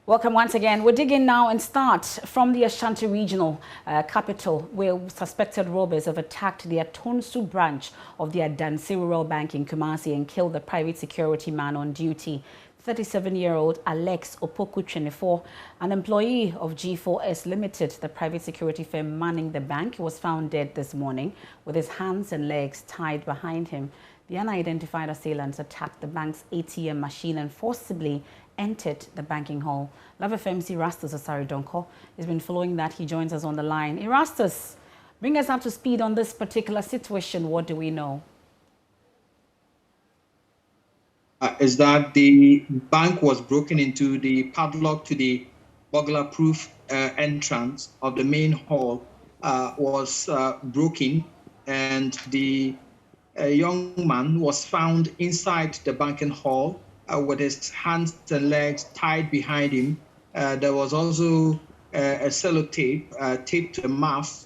Welcome once again. We're digging now and start from the Ashanti regional capital, where suspected robbers have attacked the Atonsu branch of the Adansi Rural Bank in Kumasi and killed the private security man on duty. 37-year-old Alex Opoku 24, an employee of G4S Limited, the private security firm manning the bank, was found dead this morning with his hands and legs tied behind him. The unidentified assailants attacked the bank's ATM machine and forcibly entered the banking hall. Love FM's Erastus Asari Donko has been following that. He joins us on the line. Erastus, bring us up to speed on this particular situation. What do we know? Is that the bank was broken into, the padlock to the burglar-proof entrance of the main hall was broken, and the young man was found inside the banking hall with his hands and legs tied behind him. There was also a sellotape taped to the mouth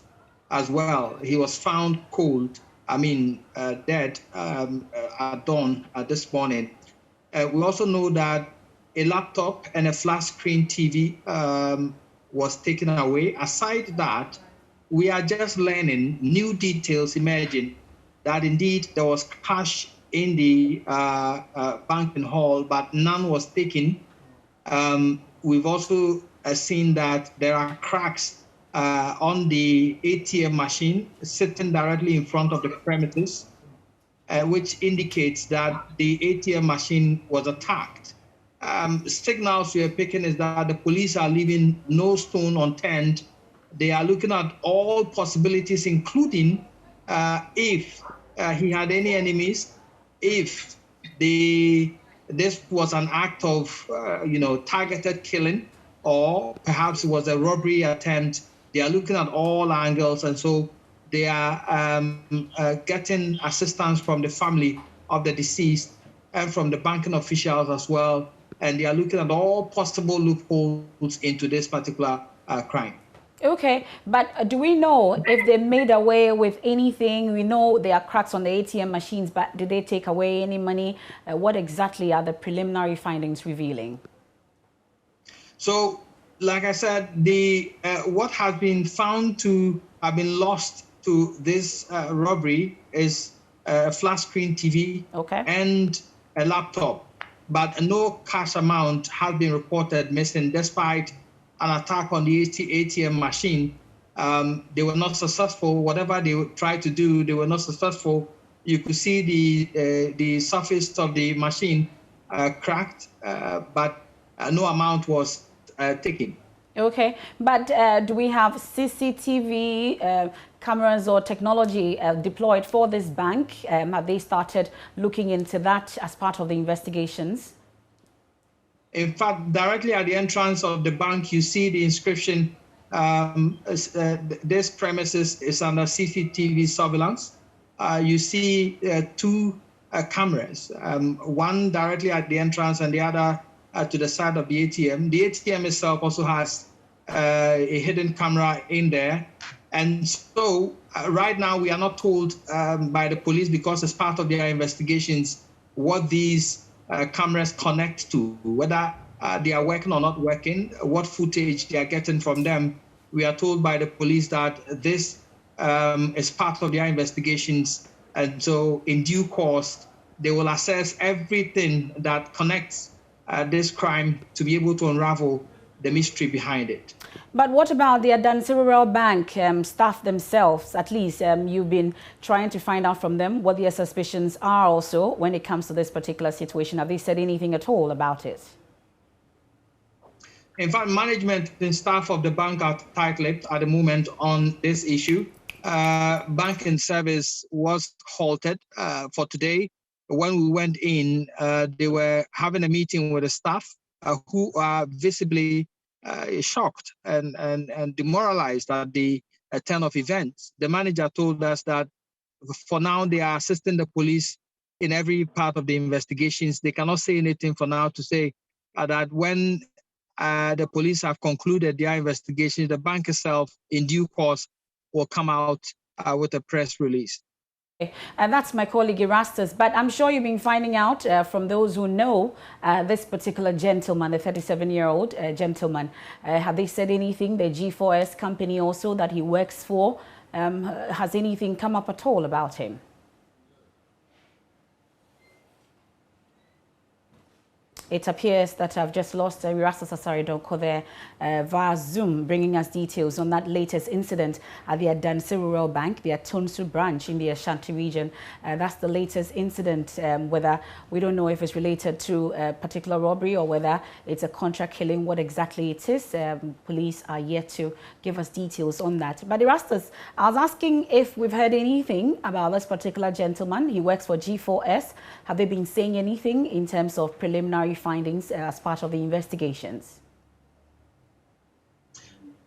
as well. He was found cold, dead at dawn this morning. We also know that a laptop and a flat screen TV was taken away. Aside that, we are just learning new details emerging that indeed there was cash in the banking hall, but none was taken. We've also seen that there are cracks on the ATM machine sitting directly in front of the premises, which indicates that the ATM machine was attacked. Signals we are picking is that the police are leaving no stone unturned. They are looking at all possibilities, including if he had any enemies, if this was an act of targeted killing, or perhaps it was a robbery attempt. They are looking at all angles, and so they are getting assistance from the family of the deceased and from the banking officials as well. And they are looking at all possible loopholes into this particular crime. Okay, but do we know if they made away with anything? We know there are cracks on the ATM machines, but did they take away any money? What exactly are the preliminary findings revealing? So, like I said, what has been found to have been lost to this robbery is a flat screen TV and a laptop, but no cash amount has been reported missing despite an attack on the ATM machine. They were not successful. Whatever they tried to do, they were not successful. You could see the surface of the machine cracked, but no amount was taken. Okay, but do we have CCTV cameras or technology deployed for this bank? Have they started looking into that as part of the investigations? In fact, directly at the entrance of the bank, you see the inscription, this premises is under CCTV surveillance. You see two cameras, one directly at the entrance and the other to the side of the ATM. The ATM itself also has a hidden camera in there. And so right now we are not told by the police, because it's part of their investigations, what these cameras connect to, whether they are working or not working, what footage they are getting from them. We are told by the police that this is part of their investigations, and so in due course they will assess everything that connects this crime to be able to unravel the mystery behind it. But what about the Adansi Rural Bank staff themselves? At least you've been trying to find out from them what their suspicions are also when it comes to this particular situation. Have they said anything at all about it? In fact, management and staff of the bank are tight-lipped at the moment on this issue. Banking service was halted for today. When we went in, they were having a meeting with the staff who are visibly shocked and demoralized at the turn of events. The manager told us that for now they are assisting the police in every part of the investigations. They cannot say anything for now to say that when the police have concluded their investigation, the bank itself in due course will come out with a press release. And that's my colleague Erastus. But I'm sure you've been finding out from those who know this particular gentleman, the 37-year-old gentleman. Have they said anything? The G4S company also that he works for, has anything come up at all about him? It appears that I've just lost Erastus Asaridonko there via Zoom, bringing us details on that latest incident at the Adansi Rural Bank, the Atonsu branch in the Ashanti region. That's the latest incident, whether we don't know if it's related to a particular robbery or whether it's a contract killing, what exactly it is. Police are yet to give us details on that. But Erastus, I was asking if we've heard anything about this particular gentleman. He works for G4S. Have they been saying anything in terms of preliminary findings as part of the investigations?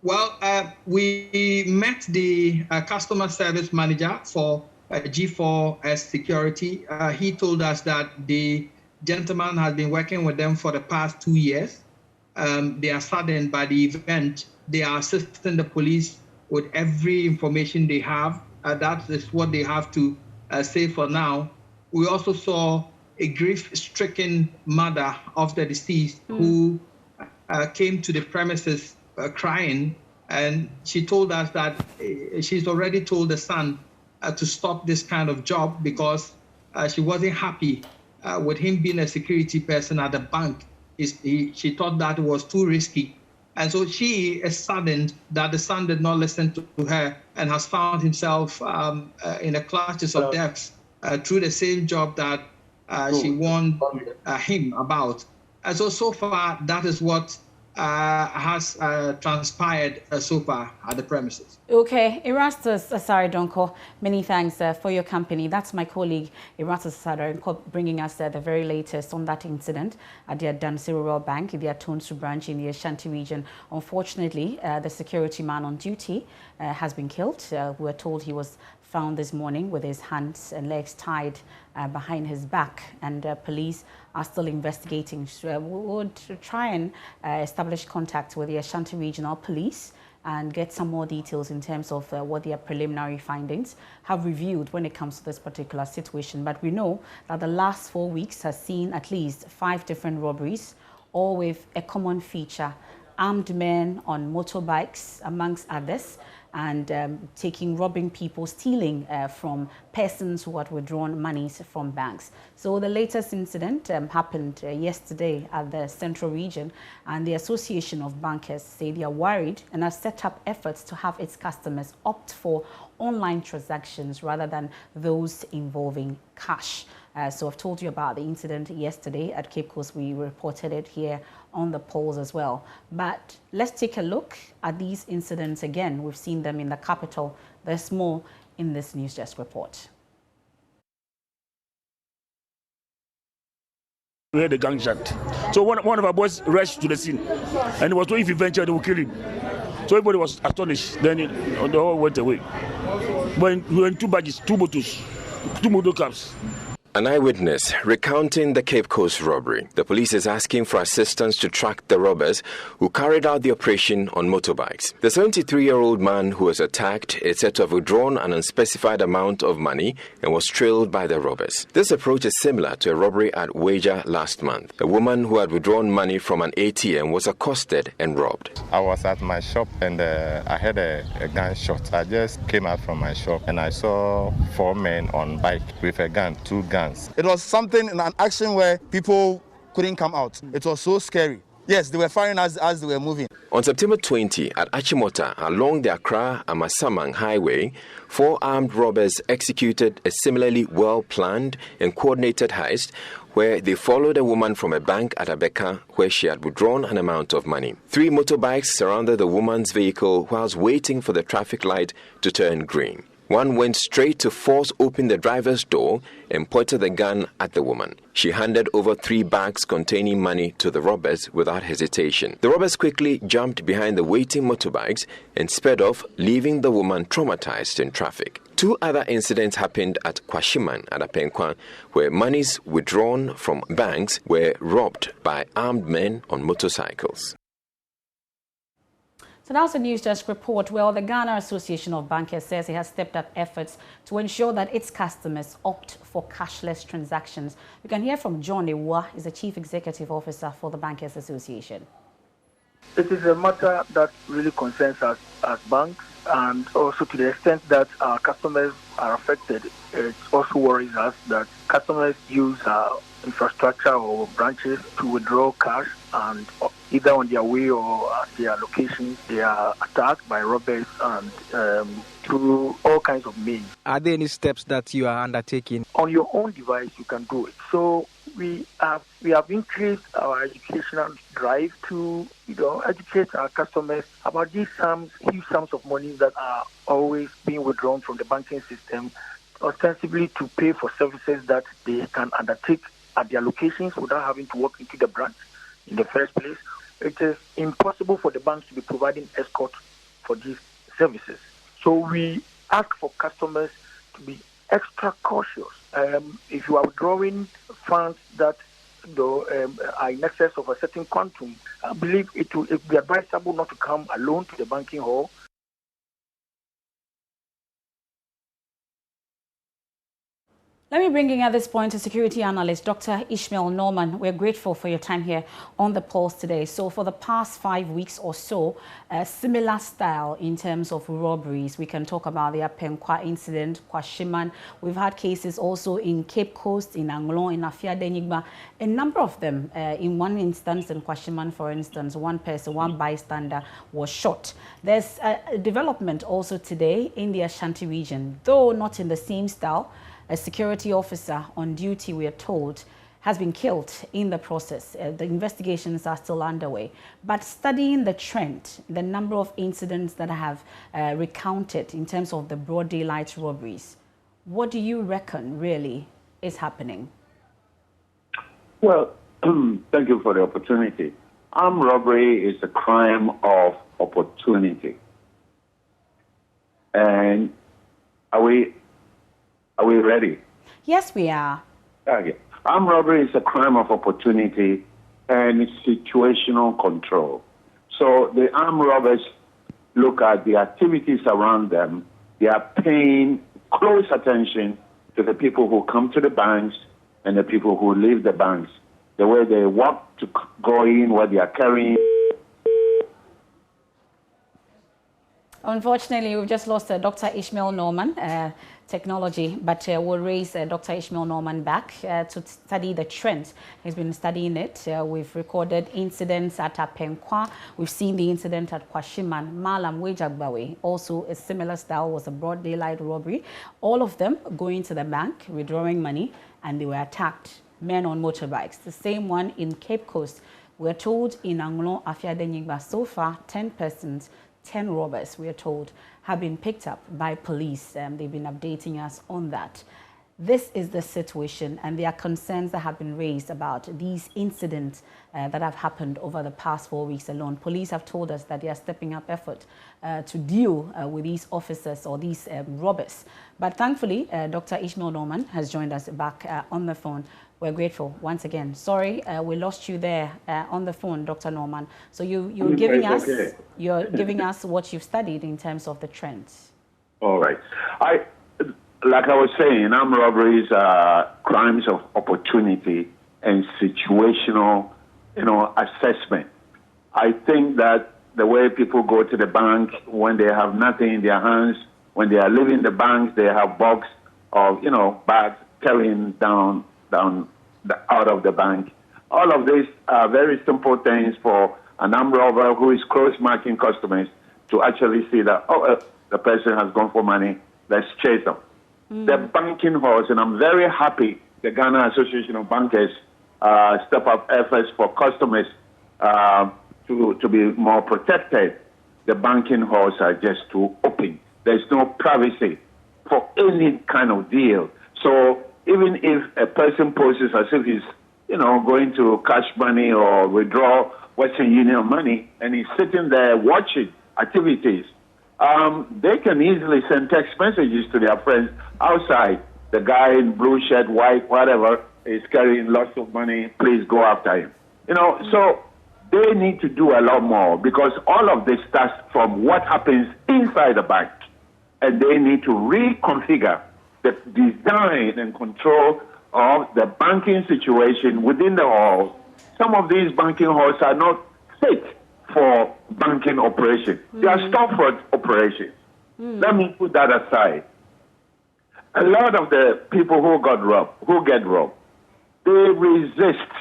Well, we met the customer service manager for G4S Security. He told us that the gentleman has been working with them for the past 2 years. They are saddened by the event. They are assisting the police with every information they have. That is what they have to say for now. We also saw a grief-stricken mother of the deceased who came to the premises crying, and she told us that she's already told the son to stop this kind of job because she wasn't happy with him being a security person at the bank. She thought that it was too risky. And so she is saddened that the son did not listen to her and has found himself in the clutches of death through the same job that she warned him about. And so far, that is what has transpired so far at the premises. Okay, Erastus Asaridonko, many thanks for your company. That's my colleague Erastus Asaridonko bringing us the very latest on that incident at the Adansi Rural Bank, the Atonsu branch in the Ashanti region. Unfortunately, the security man on duty has been killed. We were told he was found this morning with his hands and legs tied behind his back, and police are still investigating. So we would try and establish contact with the Ashanti Regional Police and get some more details in terms of what their preliminary findings have revealed when it comes to this particular situation. But we know that the last 4 weeks has seen at least 5 different robberies, all with a common feature: armed men on motorbikes, amongst others, and robbing people, stealing from persons who had withdrawn monies from banks. So the latest incident happened yesterday at the Central Region, and the Association of Bankers say they are worried and have set up efforts to have its customers opt for online transactions rather than those involving cash. So I've told you about the incident yesterday at Cape Coast. We reported it here on the polls as well. But let's take a look at these incidents again. We've seen them in the capital. There's more in this News Desk report. We heard the gunshot. So one of our boys rushed to the scene, and it was told if he ventured, they would kill him. So everybody was astonished. Then they all went away. When we were in 2 badges, 2 motos, 2 motor cabs. An eyewitness recounting the Cape Coast robbery. The police is asking for assistance to track the robbers who carried out the operation on motorbikes. The 73-year-old man who was attacked is said to have withdrawn an unspecified amount of money and was trailed by the robbers. This approach is similar to a robbery at Wager last month. A woman who had withdrawn money from an ATM was accosted and robbed. I was at my shop and I had a gunshot. I just came out from my shop and I saw 4 men on bike with a gun, 2 guns. It was something in an action where people couldn't come out. It was so scary. Yes, they were firing as they were moving. On September 20, at Achimota, along the Accra-Amasamang highway, 4 armed robbers executed a similarly well-planned and coordinated heist where they followed a woman from a bank at Abeka where she had withdrawn an amount of money. 3 motorbikes surrounded the woman's vehicle whilst waiting for the traffic light to turn green. One went straight to force open the driver's door and pointed the gun at the woman. She handed over 3 bags containing money to the robbers without hesitation. The robbers quickly jumped behind the waiting motorbikes and sped off, leaving the woman traumatized in traffic. 2 other incidents happened at Kwashiman at Apenkwa, where monies withdrawn from banks were robbed by armed men on motorcycles. So that's the News Desk report. Well, the Ghana Association of Bankers says it has stepped up efforts to ensure that its customers opt for cashless transactions. We can hear from John Ewa, is the Chief Executive Officer for the Bankers Association. It is a matter that really concerns us as banks, and also to the extent that our customers are affected, it also worries us that customers use our infrastructure or branches to withdraw cash, and either on their way or at their locations, they are attacked by robbers and through all kinds of means. Are there any steps that you are undertaking? On your own device, you can do it. So we have increased our educational drive to educate our customers about these huge sums of money that are always being withdrawn from the banking system, ostensibly to pay for services that they can undertake at their locations without having to walk into the branch in the first place. It is impossible for the banks to be providing escort for these services. So we ask for customers to be extra cautious. If you are withdrawing funds that are in excess of a certain quantum, I believe it will be advisable not to come alone to the banking hall. Let me bring in at this point a security analyst, Dr. Ishmael Norman. We're grateful for your time here on the Pulse today. So for the past 5 weeks or so, a similar style in terms of robberies. We can talk about the Apenkwa incident, Kwashiman. We've had cases also in Cape Coast, in Anglon, in Afiadenigba. A number of them, in one instance, in Kwashiman, for instance, one bystander was shot. There's a development also today in the Ashanti region, though not in the same style. A security officer on duty, we are told, has been killed in the process. The investigations are still underway. But studying the trend, the number of incidents that have recounted in terms of the broad daylight robberies, what do you reckon really is happening? Well, thank you for the opportunity. Armed robbery is a crime of opportunity. And are we ready? Yes, we are. Okay. Armed robbery is a crime of opportunity and it's situational control. So the armed robbers look at the activities around them. They are paying close attention to the people who come to the banks and the people who leave the banks. The way they walk to go in, what they are carrying. Unfortunately, we've just lost Dr. Ishmael Norman, technology, but we'll raise Dr. Ishmael Norman back to study the trends. He's been studying it. We've recorded incidents at Apenkwa. We've seen the incident at Kwashiman. Malam Wejagbawe, also a similar style, was a broad daylight robbery. All of them going to the bank, withdrawing money, and they were attacked. Men on motorbikes. The same one in Cape Coast. We're told in Anglon, Afiadenigba, so far 10 persons, 10 robbers, we are told, have been picked up by police. They've been updating us on that. This is the situation, and there are concerns that have been raised about these incidents that have happened over the past 4 weeks alone. Police have told us that they are stepping up effort to deal with these officers or these robbers. But thankfully, Dr. Ishmael Norman has joined us back on the phone. We're grateful once again. Sorry, we lost you there on the phone, Dr. Norman. So you're giving us what you've studied in terms of the trends. All right. Like I was saying, armed robberies are crimes of opportunity and situational, assessment. I think that the way people go to the bank when they have nothing in their hands, when they are leaving the bank, they have box of, bags carrying down out of the bank. All of these are very simple things for an armed robber who is cross-marking customers to actually see that, the person has gone for money, let's chase them. The banking halls, and I'm very happy the Ghana Association of Bankers step up efforts for customers to be more protected. The banking halls are just too open. There's no privacy for any kind of deal. So even if a person poses as if he's, going to cash money or withdraw Western Union money, and he's sitting there watching activities, they can easily send text messages to their friends outside. The guy in blue shirt, white, whatever, is carrying lots of money. Please go after him. So they need to do a lot more because all of this starts from what happens inside the bank. And they need to reconfigure the design and control of the banking situation within the halls. Some of these banking halls are not fit for banking operations. They are storefront operations. Let me put that aside. A lot of the people who get robbed, they resist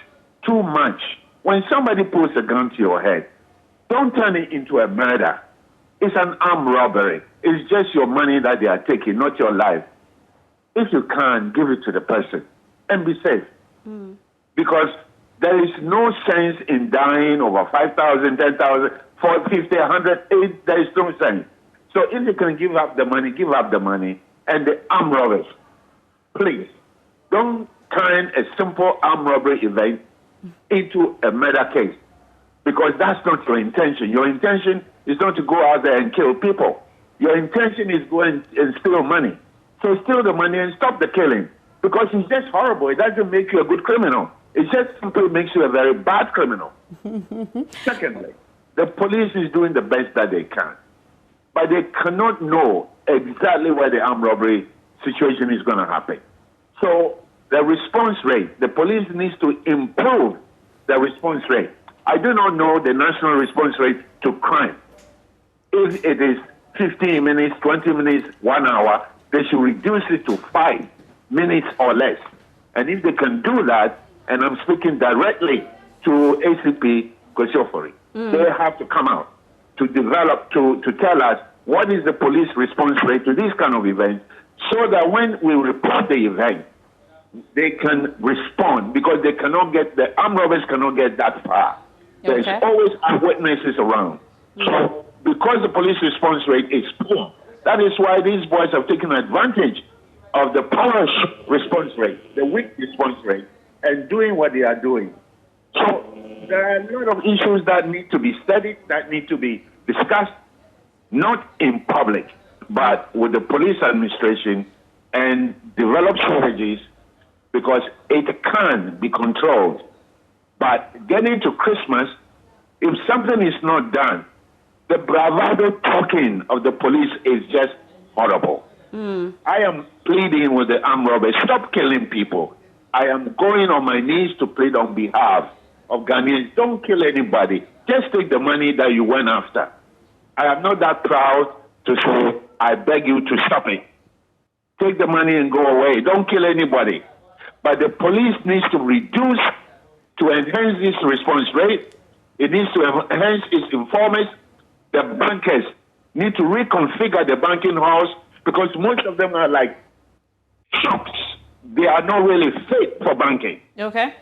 too much. When somebody puts a gun to your head, don't turn it into a murder. It's an armed robbery. It's just your money that they are taking, not your life. If you can, give it to the person and be safe. Because there is no sense in dying over 5,000, 10,000, 50, 100, there is no sense. So if you can give up the money, give up the money. And the armed robbers, please, don't turn a simple armed robbery event into a murder case. Because that's not your intention. Your intention is not to go out there and kill people. Your intention is go and steal money. So steal the money and stop the killing. Because it's just horrible. It doesn't make you a good criminal. It just simply makes you a very bad criminal. Secondly, the police is doing the best that they can. But they cannot know exactly where the armed robbery situation is going to happen. So the response rate, the police needs to improve the response rate. I do not know the national response rate to crime. If it is 15 minutes, 20 minutes, 1 hour, they should reduce it to 5 minutes or less. And if they can do that, and I'm speaking directly to ACP Kosciuszko, they have to come out to develop, to tell us what is the police response rate to these kind of events, so that when we report the event, they can respond, because they cannot get, the armed robbers cannot get that far. Okay. There's always eyewitnesses around. So because the police response rate is poor, that is why these boys have taken advantage of the poor response rate, the weak response rate, and doing what they are doing. So there are a lot of issues that need to be studied, that need to be discussed, not in public, but with the police administration, and develop strategies, because it can be controlled. But getting to Christmas, if something is not done, the bravado talking of the police is just horrible. I am pleading with the armed robbers, stop killing people. I am going on my knees to plead on behalf of Ghanaians. Don't kill anybody. Just take the money that you went after. I am not that proud to say, I beg you to stop it. Take the money and go away. Don't kill anybody. But the police needs to reduce, to enhance this response rate. It needs to enhance its informers. The bankers need to reconfigure the banking house, because most of them are like shops. They are not really fit for banking. Okay.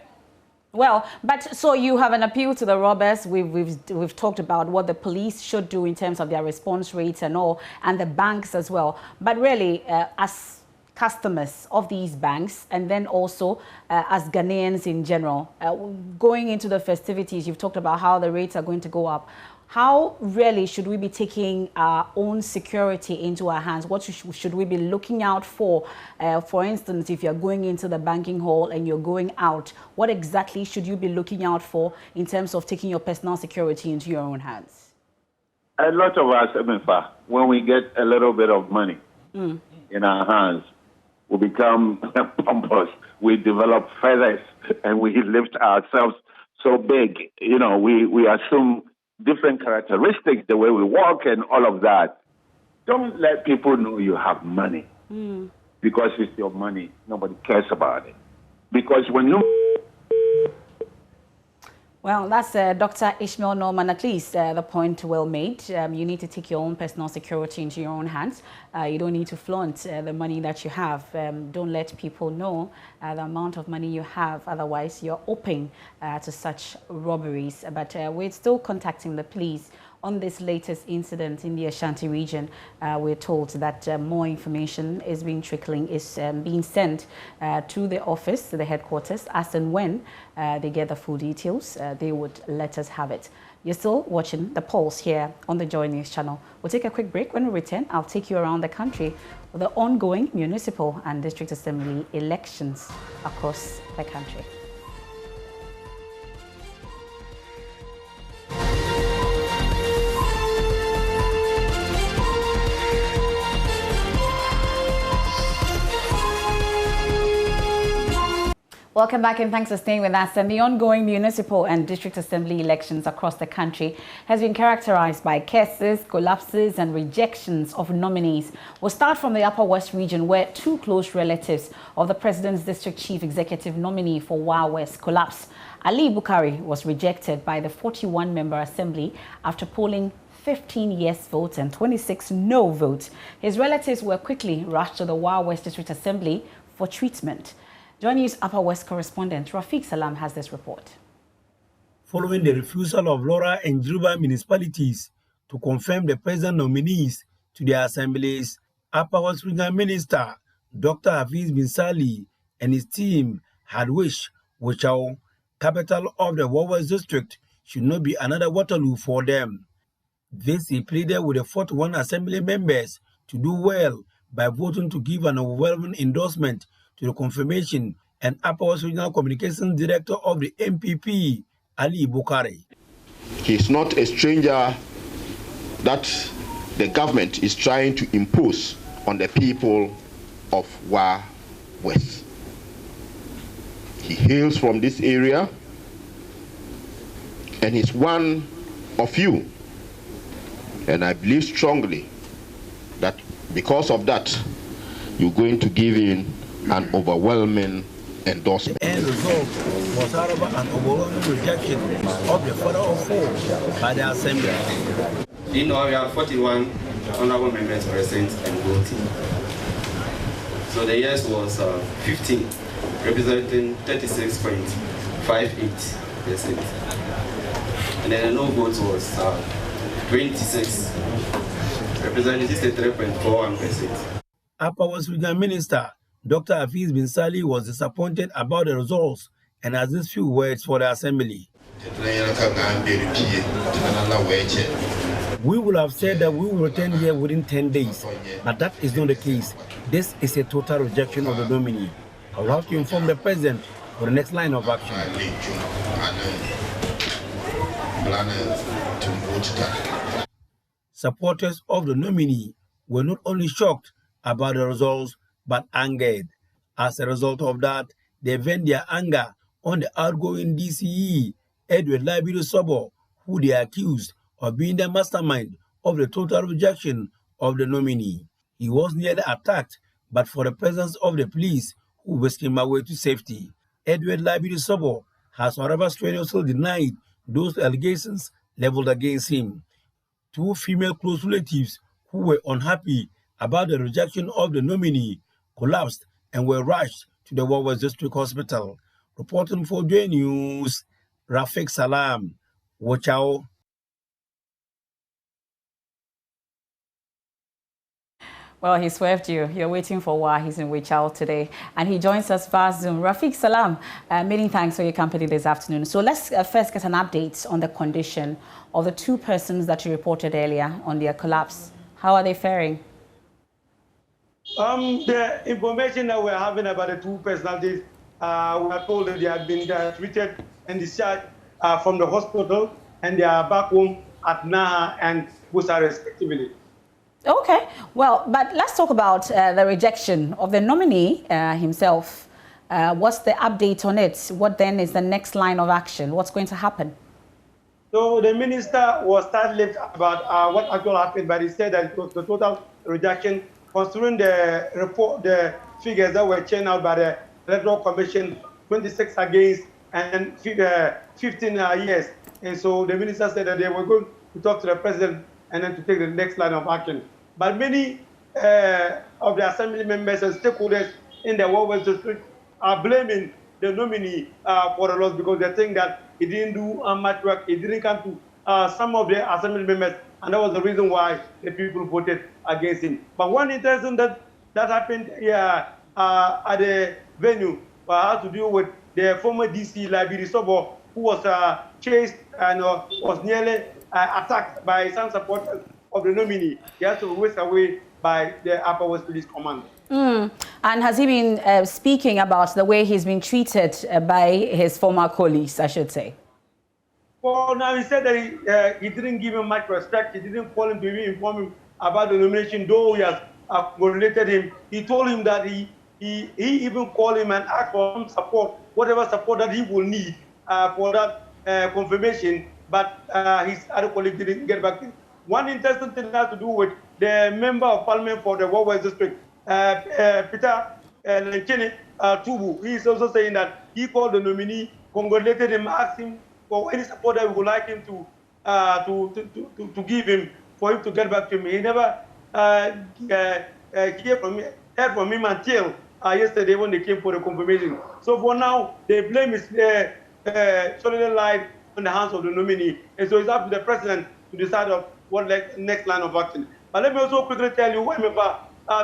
Well, but so you have an appeal to the robbers. We've talked about what the police should do in terms of their response rates and all, and the banks as well. But really, as customers of these banks, and then also as Ghanaians in general, going into the festivities, you've talked about how the rates are going to go up. How really should we be taking our own security into our hands? What should we be looking out for? For instance, if you're going into the banking hall and you're going out, what exactly should you be looking out for in terms of taking your personal security into your own hands? A lot of us, MFA, when we get a little bit of money in our hands, we become pompous. We develop feathers and we lift ourselves so big. You know, we assume different characteristics, the way we walk and all of that. Don't let people know you have money because it's your money. Nobody cares about it. Because when you... Well, that's Dr. Ishmael Norman, at least the point well made. You need to take your own personal security into your own hands. You don't need to flaunt the money that you have. Don't let people know the amount of money you have. Otherwise, you're open to such robberies. But we're still contacting the police on this latest incident in the Ashanti region. We're told that more information is being being sent to the office, to the headquarters, as and when they get the full details, they would let us have it. You're still watching The Pulse here on the Joy News channel. We'll take a quick break. When we return, I'll take you around the country with the ongoing municipal and district assembly elections across the country. Welcome back and thanks for staying with us. And the ongoing municipal and district assembly elections across the country has been characterized by cases, collapses and rejections of nominees. We'll start from the Upper West region, where two close relatives of the president's district chief executive nominee for Wa West collapsed. Ali Bukari was rejected by the 41-member assembly after polling 15 yes votes and 26 no votes. His relatives were quickly rushed to the Wa West District Assembly for treatment. JoyNews Upper West correspondent Rafiq Salam has this report. Following the refusal of Lora and Juba municipalities to confirm the president nominees to their assemblies, Upper West Regional Minister Dr. Hafiz bin Sali and his team had wished Wuchao, capital of the Wa West district, should not be another Waterloo for them. This he pleaded with the 41 assembly members to do well by voting to give an overwhelming endorsement to the confirmation and Upper West Regional Communications Director of the MPP, Ali Bukari. He's not a stranger that the government is trying to impose on the people of Wa West. He hails from this area and he's one of you. And I believe strongly that because of that, you're going to give in an overwhelming endorsement. The end result was, however, an overwhelming rejection of the father of four by the assembly. In all, we have 41 honorable members present and voting. So the yes was 15, representing 36.58%. And then the no vote was 26, representing 63.41%. Upper West Regional Minister Dr. Hafiz bin Sali was disappointed about the results and has these few words for the assembly. We would have said that we will return here within 10 days, but that is not the case. This is a total rejection of the nominee. I will have to inform the president for the next line of action. Supporters of the nominee were not only shocked about the results, but angered. As a result of that, they vent their anger on the outgoing DCE, Edward Labiru Sobo, who they accused of being the mastermind of the total rejection of the nominee. He was nearly attacked, but for the presence of the police, who whisked him away to safety. Edward Labiru Sobo has, however, strenuously denied those allegations leveled against him. Two female close relatives who were unhappy about the rejection of the nominee collapsed and were rushed to the Wa West District Hospital. Reporting for JoyNews, Rafiq Salam, Wuchao. Well, he swerved you. You're waiting for why he's in Wuchao today. And he joins us via Zoom. Rafiq Salam, many thanks for your company this afternoon. So let's first get an update on the condition of the two persons that you reported earlier on their collapse. How are they faring? The information that we're having about the two personalities, we are told that they have been treated and discharged from the hospital, and they are back home at Naha and Busa respectively. Okay, well, but let's talk about the rejection of the nominee himself. What's the update on it? What then is the next line of action? What's going to happen? So the minister was startled about what actually happened, but he said that it was the total rejection, considering the report, the figures that were churned out by the Electoral Commission, 26 against and 15 yes. And so the minister said that they were going to talk to the president and then to take the next line of action. But many of the assembly members and stakeholders in the Wa West District are blaming the nominee for the loss because they think that he didn't do much work, he didn't come to some of the assembly members, and that was the reason why the people voted against him. But one interesting that happened here at the venue had to do with the former DC Labiru Sobo, who was chased and was nearly attacked by some supporters of the nominee. He had to be whisked away by the Upper West Police Command. And has he been speaking about the way he's been treated by his former colleagues, I should say? Well, now he said that he didn't give him much respect. He didn't call him to even inform him about the nomination, though he has congratulated him. He told him that he he even called him and asked for some support, whatever support that he will need for that confirmation, but his other colleague didn't get back to him. One interesting thing has to do with the member of parliament for the West District, Peter Lenchene Tubu. He is also saying that he called the nominee, congratulated him, asked him for any support that we would like him to give him, for him to get back to me. He never heard from him until yesterday when they came for the confirmation. So for now, the blame is solely lied on the hands of the nominee, and so it's up to the president to decide of what next line of action. But let me also quickly tell you, remember,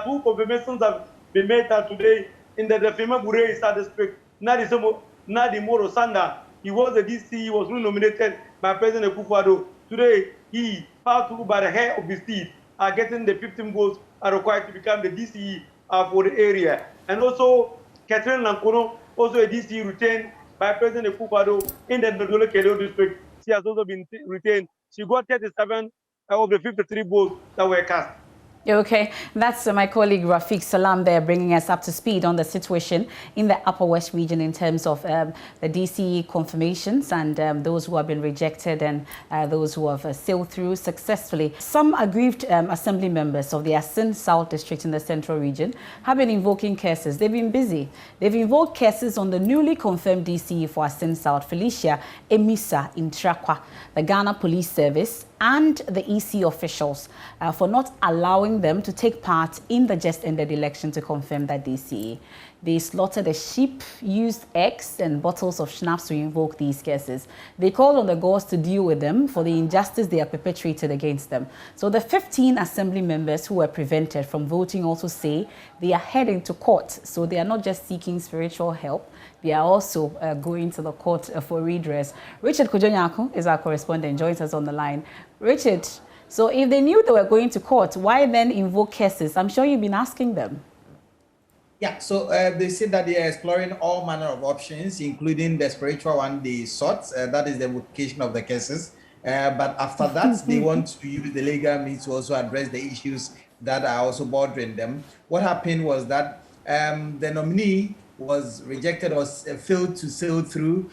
2 confirmations have been made today in the Fema Bure East District. Nadi Moro Sanda, he was the DC, he was nominated by President Akufo-Addo. Today, he passed through by the hair of his teeth, getting the 15 votes are required to become the DCE for the area. And also, Catherine Lankono, also a DCE retained by President Akufo-Addo in the Ndolo Kedo district. She has also been retained. She got 37 of the 53 votes that were cast. Okay, that's my colleague Rafiq Salam there bringing us up to speed on the situation in the Upper West region in terms of the DCE confirmations and those who have been rejected and those who have sailed through successfully. Some aggrieved assembly members of the Asin South District in the Central Region have been invoking cases. They've been busy. They've invoked cases on the newly confirmed DCE for Asin South, Felicia Emisa in Trakwa, the Ghana Police Service, and the EC officials for not allowing them to take part in the just-ended election to confirm that DCE. They slaughtered a sheep, used eggs and bottles of schnapps to invoke these cases. They called on the gods to deal with them for the injustice they have perpetrated against them. So the 15 assembly members who were prevented from voting also say they are heading to court. So they are not just seeking spiritual help, they are also going to the court for redress. Richard Kojonyako is our correspondent, joins us on the line. Richard, so if they knew they were going to court, why then invoke cases? I'm sure you've been asking them. Yeah, so they said that they are exploring all manner of options, including the spiritual one they sought. That is the vocation of the cases. But after that, they want to use the legal means to also address the issues that are also bothering them. What happened was that the nominee was rejected or failed to sail through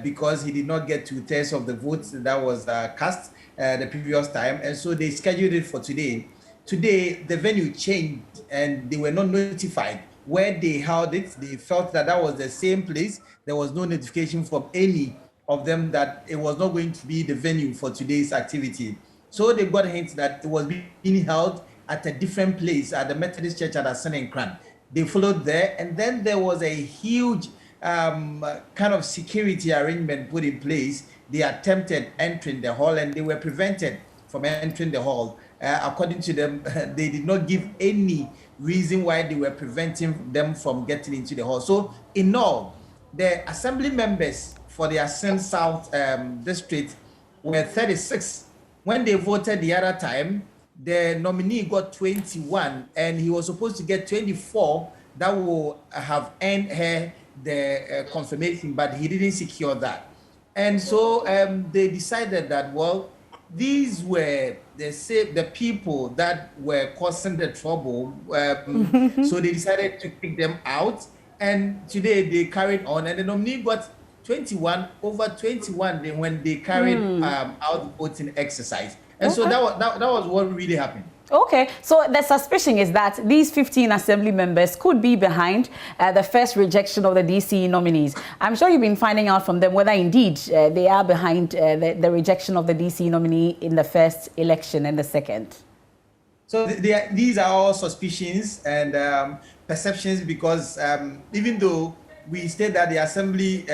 because he did not get 2/3 of the votes that was cast the previous time. And so they scheduled it for today. Today, the venue changed and they were not notified where they held it. They felt that that was the same place. There was no notification from any of them that it was not going to be the venue for today's activity. So they got a hint that it was being held at a different place at the Methodist Church at Asin and Kran. They followed there, and then there was a huge kind of security arrangement put in place. They attempted entering the hall, and they were prevented from entering the hall. According to them, they did not give any reason why they were preventing them from getting into the hall. So in all, the assembly members for the Asin South district were 36. When they voted the other time, the nominee got 21 and he was supposed to get 24 that will have earned her the confirmation, but he didn't secure that. And so they decided that, well, these were the people that were causing the trouble. So they decided to kick them out. And today they carried on, and the nominee got 21 over 21 when they carried out the voting exercise. And so that was what really happened. Okay, so the suspicion is that these 15 assembly members could be behind the first rejection of the DCE nominees. I'm sure you've been finding out from them whether indeed they are behind the rejection of the DCE nominee in the first election and the second. So these are all suspicions and perceptions, because even though we state that the assembly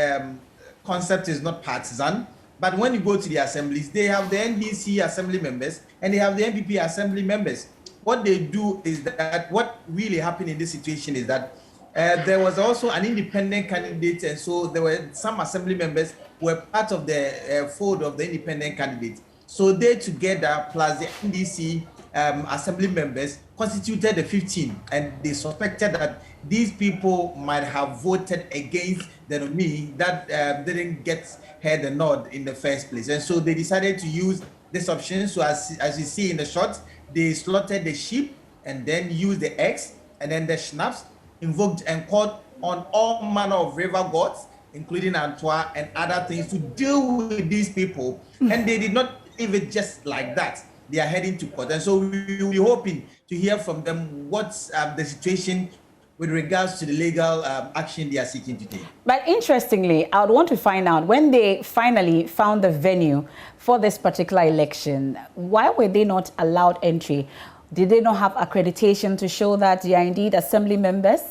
concept is not partisan, but when you go to the assemblies, they have the NDC assembly members and they have the NPP assembly members. What they do is that what really happened in this situation is that there was also an independent candidate, and so there were some assembly members who were part of the fold of the independent candidate. So they together plus the NDC assembly members constituted the 15, and they suspected that these people might have voted against the nominee that didn't get her the nod in the first place. And so they decided to use this option. So as you see in the shot, they slaughtered the sheep and then used the eggs and then the schnapps invoked and called on all manner of river gods, including Antoine and other things, to deal with these people. And they did not leave it just like that. They are heading to court. And so we will be hoping to hear from them what's the situation with regards to the legal action they are seeking to take. But interestingly, I would want to find out, when they finally found the venue for this particular election, why were they not allowed entry? Did they not have accreditation to show that they are indeed assembly members?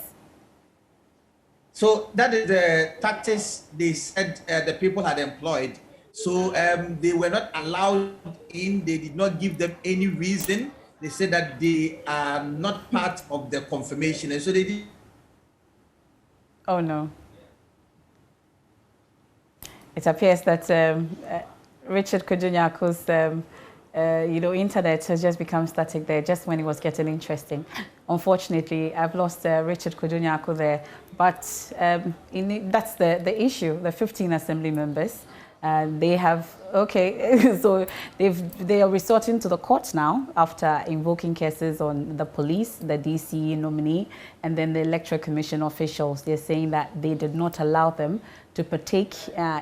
So that is the tactics they said the people had employed. So they were not allowed in. They did not give them any reason. They said that they are not part of the confirmation. And so they did. Oh, no. It appears that Richard Kudunyaku's internet has just become static there just when it was getting interesting. Unfortunately, I've lost Richard Kudunyaku there. But that's the issue, the 15 assembly members. They have, so they are resorting to the courts now after invoking cases on the police, the DCE nominee, and then the Electoral Commission officials. They're saying that they did not allow them to partake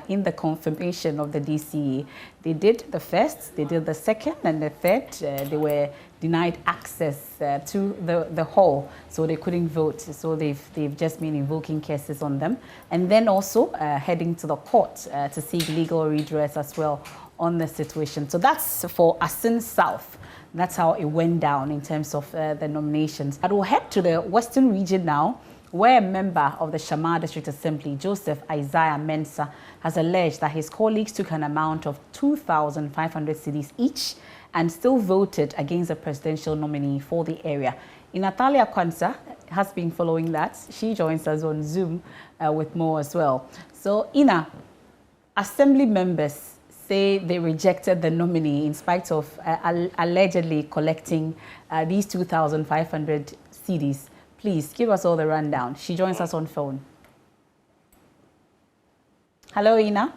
in the confirmation of the DCE. They did the first, they did the second, and the third. They were denied access to the hall, so they couldn't vote. So they've just been invoking cases on them, and then also heading to the court to seek legal redress as well on the situation. So that's for Asin South. That's how it went down in terms of the nominations. I will head to the Western region now, where a member of the Shamar District Assembly, Joseph Isaiah Mensah, has alleged that his colleagues took an amount of 2,500 cedis each and still voted against the presidential nominee for the area. Natalia Kwanzaa has been following that. She joins us on Zoom with more as well. So, Ina, assembly members say they rejected the nominee in spite of allegedly collecting these 2,500 cedis. Please give us all the rundown. She joins us on phone. Hello, Ina.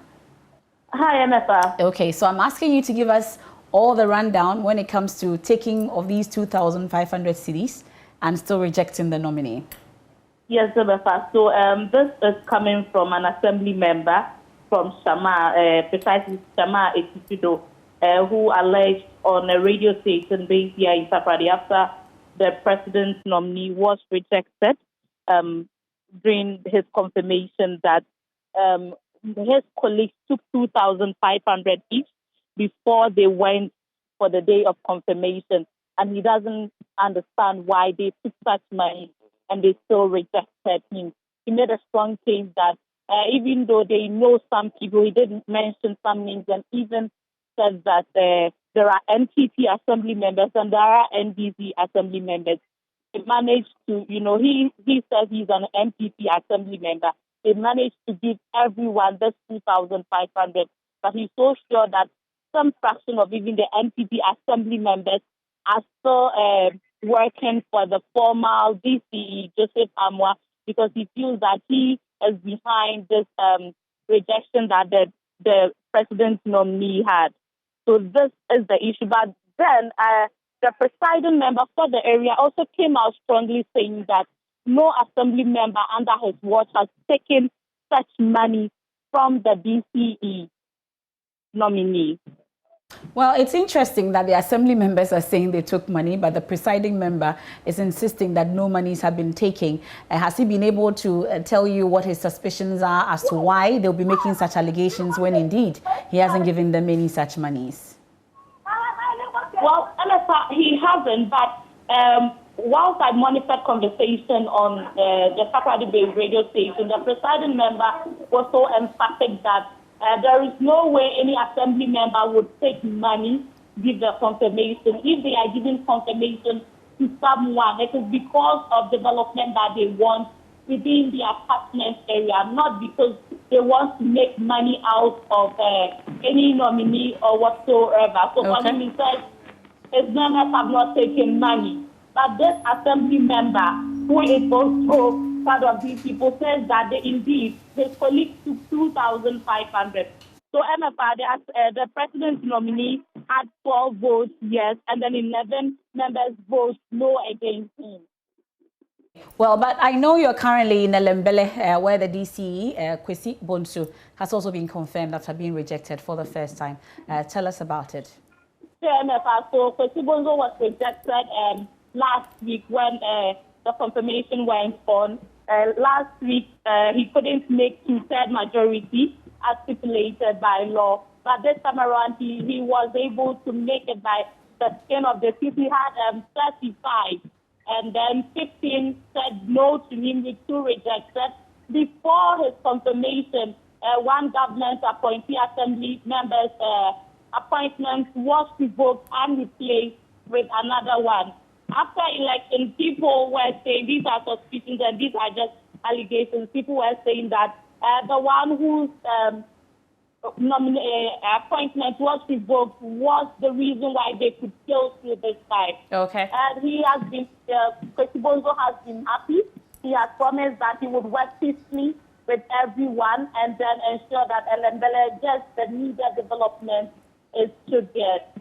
Hi, MFA. Okay, so I'm asking you to give us all the rundown when it comes to taking of these 2,500 cedis and still rejecting the nominee. Yes, MFA. So this is coming from an assembly member from Shamar, precisely Shamar Etitudo, who alleged on a radio station based here in Accra after the president's nominee was rejected during his confirmation that his colleagues took 2,500 each before they went for the day of confirmation. And he doesn't understand why they took such money and they still rejected him. He made a strong case that even though they know some people, he didn't mention some names, and even said that there are NPP assembly members and there are NDC assembly members. They managed to, he says he's an NPP assembly member. They managed to give everyone this 2,500, but he's so sure that some fraction of even the NPP assembly members are still working for the formal DCE, Joseph Amwa, because he feels that he is behind this rejection that the president's nominee had. So this is the issue. But then the presiding member for the area also came out strongly saying that no assembly member under his watch has taken such money from the DCE nominee. Well, it's interesting that the assembly members are saying they took money, but the presiding member is insisting that no monies have been taken. Has he been able to tell you what his suspicions are as to why they'll be making such allegations when indeed he hasn't given them any such monies? Well, he hasn't, but whilst I monitored conversation on the Accra Bay radio station, the presiding member was so emphatic that there is no way any assembly member would take money, give the confirmation. If they are giving confirmation to someone, it is because of development that they want within the apartment area, not because they want to make money out of any nominee or whatsoever. So for him, he says his members have not taken money. But this assembly member, who is also part of these people, says that they indeed, his colleagues took 2,500. So MFR, the president's nominee had 12 votes yes, and then 11 members voted no against him. Well, but I know you're currently in Elembele, where the DCE, Kwesi Bonsu, has also been confirmed after being rejected for the first time. Tell us about it. So Kwesi Bonsu was rejected last week when the confirmation went on. Last week, he couldn't make 2/3 majority as stipulated by law. But this time around, he was able to make it by the skin of the teeth. He had 35. And then 15 said no to him with 2 rejected. Before his confirmation, one government appointee assembly member's appointment was revoked and replaced with another one. After election, people were saying these are suspicions and these are just allegations. People were saying that the one whose appointment was revoked was the reason why they could kill through this time. Okay. And he has been, Kwesi Bonsu has been happy. He has promised that he would work peacefully with everyone and then ensure that Elembele gets the needed development it should get.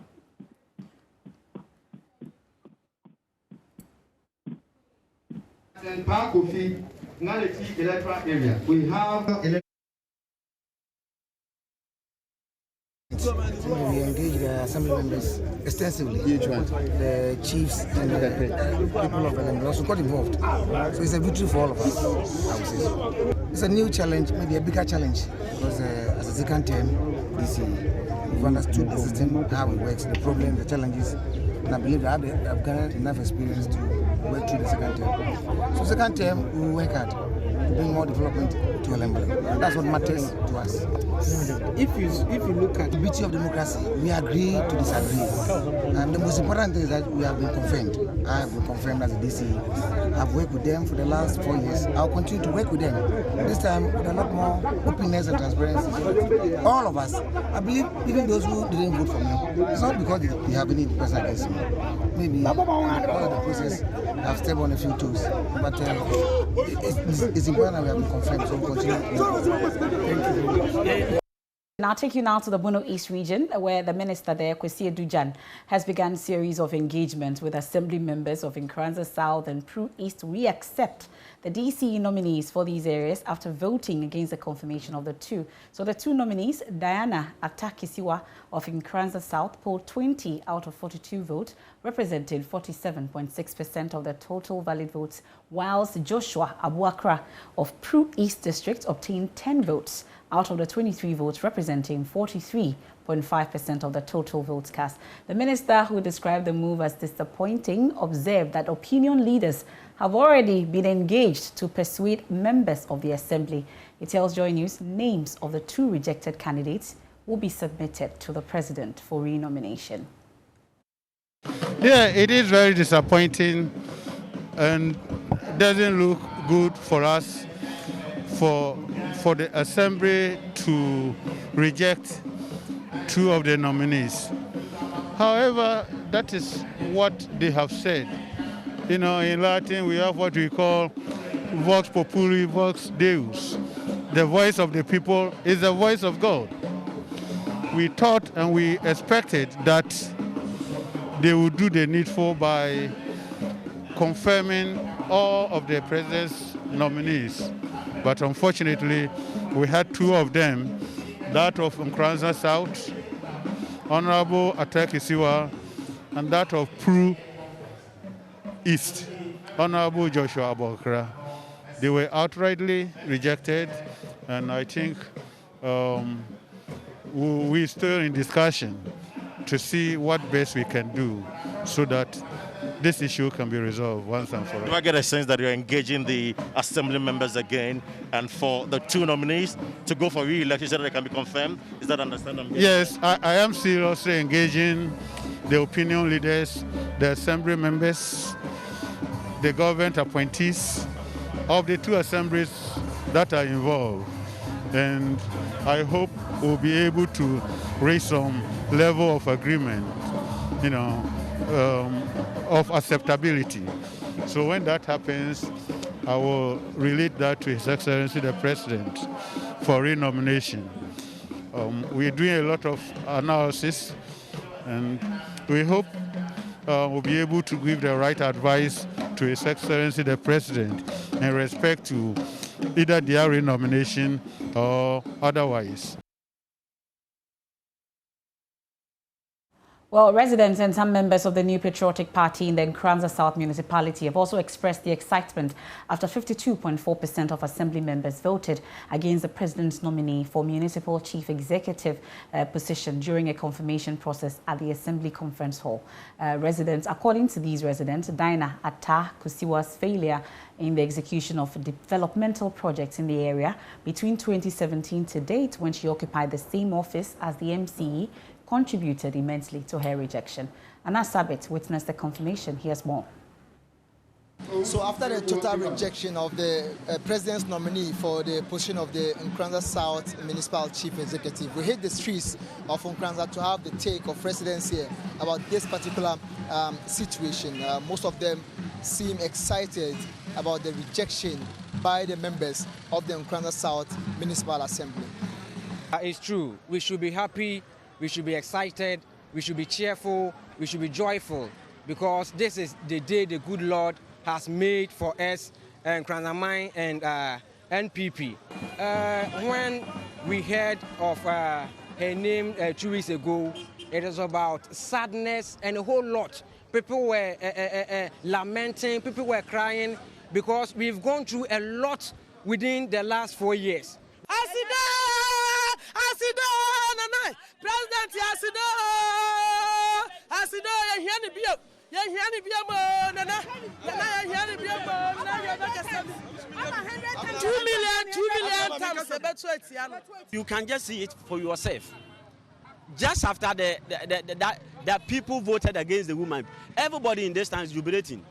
In Park Kofi, Naleti electoral area, we have We engage the assembly members extensively. Each one. The chiefs and the people of Elembele also got involved. So it's a victory for all of us, I would say so. It's a new challenge, maybe a bigger challenge, because as a second term, we've understood the system, how it works, the problems, the challenges, and I believe that I've gained enough experience to work through the second term. So second term, we will work hard to bring more development to Elembele. That's what matters to us. If you look at the beauty of democracy, we agree to disagree. And the most important thing is that we have been confirmed. I have been confirmed as a DCE. I've worked with them for the last 4 years. I'll continue to work with them. This time with a lot more openness and transparency. All of us. I believe even those who didn't vote for me, it's not because they have any person against me. Maybe because of the process, I've stepped on a few toes. But it's important that we have been confirmed, so we'll continue. Thank you. Now, I'll take you now to the Bono East region, where the minister there, Kwesi Dujan, has begun a series of engagements with assembly members of Nkranza South and Pru East to re-accept the DCE nominees for these areas after voting against the confirmation of the two. So the two nominees, Diana Atakisiwa of Nkranza South, polled 20 out of 42 votes, representing 47.6% of the total valid votes, whilst Joshua Abuakra of Pru East District obtained 10 votes out of the 23 votes, representing 43.5% of the total votes cast. The minister, who described the move as disappointing, observed that opinion leaders have already been engaged to persuade members of the assembly. He tells JoyNews names of the two rejected candidates will be submitted to the president for re-nomination. Yeah, it is very disappointing and doesn't look good for us for the assembly to reject two of the nominees. However, that is what they have said. You know, in Latin, we have what we call vox populi, vox deus. The voice of the people is the voice of God. We thought and we expected that they would do the needful by confirming all of the president's nominees. But unfortunately, we had two of them, that of Nkranza South, Honorable Atakisiwa, and that of Pru East, Honorable Joshua Abuakra. They were outrightly rejected, and I think we're still in discussion to see what best we can do so that this issue can be resolved once and for all. Do I get a sense that you're engaging the assembly members again and for the two nominees to go for re-election so that they can be confirmed? Is that understandable? Yes, I am seriously engaging the opinion leaders, the assembly members, the government appointees of the two assemblies that are involved. And I hope we'll be able to reach some level of agreement, you know, of acceptability. So when that happens, I will relate that to His Excellency the President for re-nomination. We're doing a lot of analysis, and we hope we'll be able to give the right advice to His Excellency the President in respect to either their renomination or otherwise. Well, residents and some members of the New Patriotic Party in the Nkranza South municipality have also expressed the excitement after 52.4% of assembly members voted against the president's nominee for municipal chief executive position during a confirmation process at the Assembly Conference Hall. Residents, according to these residents, Dinah Atta Kusiwa's failure in the execution of developmental projects in the area between 2017 to date, when she occupied the same office as the MCE, contributed immensely to her rejection. Anna Sabit witnessed the confirmation. Here's more. So after the total rejection of the president's nominee for the position of the Nkranza South Municipal Chief Executive, we hit the streets of Nkranza to have the take of residents here about this particular situation. Most of them seem excited about the rejection by the members of the Nkranza South Municipal Assembly. It's true. We should be happy. We should be excited, we should be cheerful, we should be joyful, because this is the day the good Lord has made for us, Nkranza and NPP. When we heard of her name 2 weeks ago, it was about sadness and a whole lot. People were lamenting, people were crying, because we've gone through a lot within the last 4 years. President Asido, you hear You can just see it for yourself. Just after that people voted against the woman, everybody in this town is jubilating.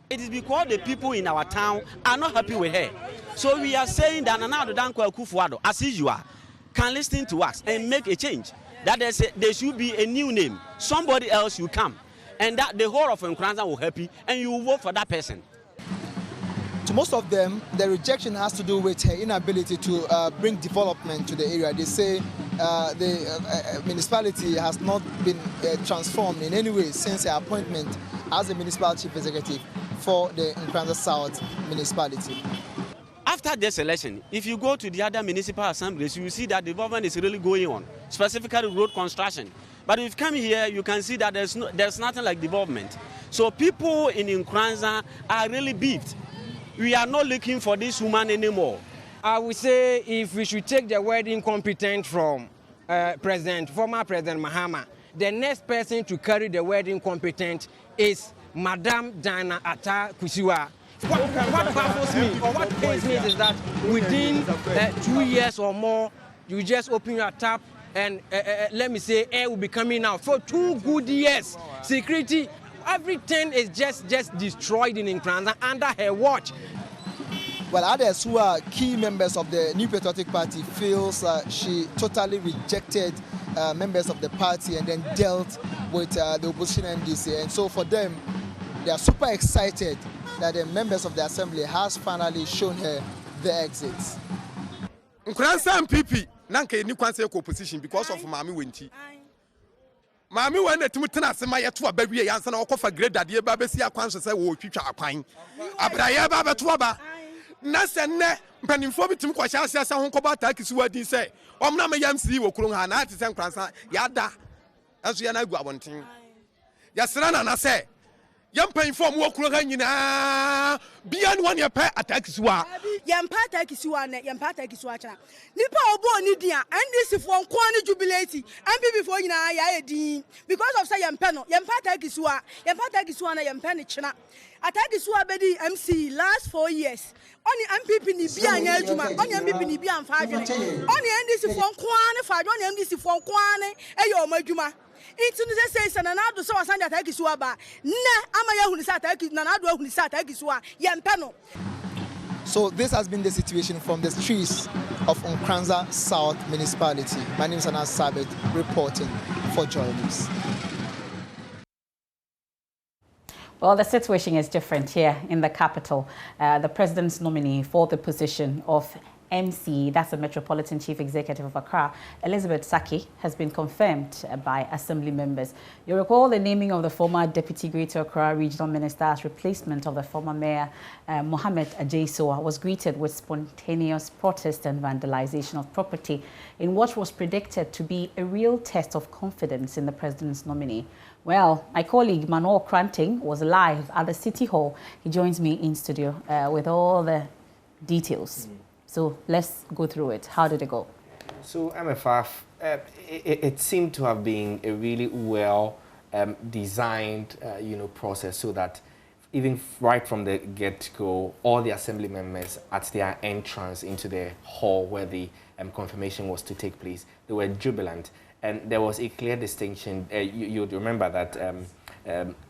It is because the people in our town are not happy with her. So we are saying that Nana Dankwa Akufo-Addo, as usual, can listen to us and make a change. That there should be a new name. Somebody else will come. And that the whole of Nkranza will happy and you will vote for that person. To most of them, the rejection has to do with her inability to bring development to the area. They say the municipality has not been transformed in any way since her appointment as a municipal chief executive for the Nkranza South municipality. After this election, if you go to the other municipal assemblies, you will see that development is really going on, specifically road construction. But if you come here, you can see that there's nothing like development. So people in Nkranza are really beefed. We are not looking for this woman anymore. I would say if we should take the word incompetent from former President Mahama, the next person to carry the word incompetent is Madam Dinah Atta Kusiwa. What baffles me or what pains me is that within 2 years or more, you just open your tap and let me say air will be coming out. For 2 good years, security, everything is just destroyed in Nkranza under her watch. Well, others who are key members of the New Patriotic Party feels she totally rejected members of the party and then dealt with the opposition NDC. And so for them, they are super excited that the members of the assembly has finally shown her the exits. Nkranza MPP nanka ni kwanse ko opposition because of Mami Wenti. Mami Wenti timutena sema yeto abawie yansa na okofa grade ade ba besi akwanso se wo twitwa akwan. Abraye ba beto aba. Na se ne mpanimfo bitim kwa hyaase ho nkoba takisi wadin se omna me yamsi wo kuro ha na ate se Nkranza yada aso ya na agu abonten. Ya sra na se Yampa form wo kuro ha nyina bia ne won pa atakisiwa yampa atakisiwa ne yampa atakisiwa cha nipa obo oni dia NDC fo nko ne jubilate MPP fo nyina ya edin because of say yampa no yampa atakisiwa na yampa ne china atakisiwa bedi MC last 4 years oni MPP ni bia anya adwuma oni MPP ni bia amfa adwene oni NDC fo nko ne fa adwene MDC fo nko ne eyo omadwuma. So this has been the situation from the streets of Nkranza South Municipality. My name is Anna Sabit, reporting for JoyNews. Well, the situation is different here in the capital. The president's nominee for the position of MC, that's the Metropolitan Chief Executive of Accra, Elizabeth Saki, has been confirmed by Assembly members. You recall the naming of the former Deputy Greater Accra Regional Minister as replacement of the former Mayor Mohammed Ajaysoa was greeted with spontaneous protest and vandalization of property in what was predicted to be a real test of confidence in the president's nominee. Well, my colleague Manuel Kranting was live at the City Hall. He joins me in studio with all the details. So let's go through it. How did it go? So MFF, it seemed to have been a really well designed, process, so that even right from the get-go, all the Assembly members at their entrance into the hall where the confirmation was to take place, they were jubilant. And there was a clear distinction. You'd remember that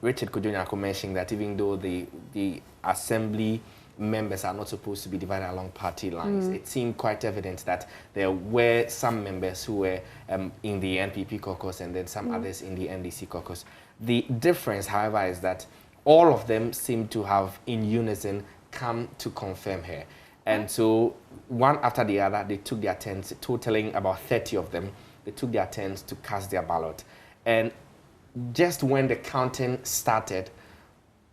Richard Kojo-Nyarko mentioned that even though the Assembly members are not supposed to be divided along party lines, it seemed quite evident that there were some members who were in the NPP caucus and then some others in the NDC caucus. The difference, however, is that all of them seem to have, in unison, come to confirm her. And so, one after the other, they took their turns, totaling about 30 of them. They took their turns to cast their ballot. And just when the counting started,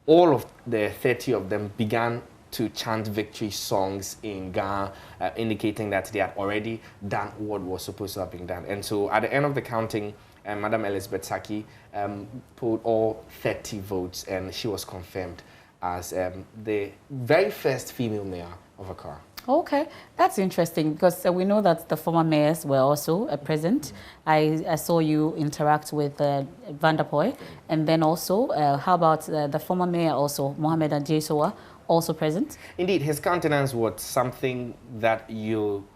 all of the 30 of them began to chant victory songs in Ga, indicating that they had already done what was supposed to have been done. And so at the end of the counting, Madam Elizabeth Saki pulled all 30 votes, and she was confirmed as the very first female mayor of Accra. Okay, that's interesting, because we know that the former mayors were also present. I saw you interact with Van der Poy, and then also, how about the former mayor also, Mohammed Ajaysoa, also present? Indeed, his countenance was something that you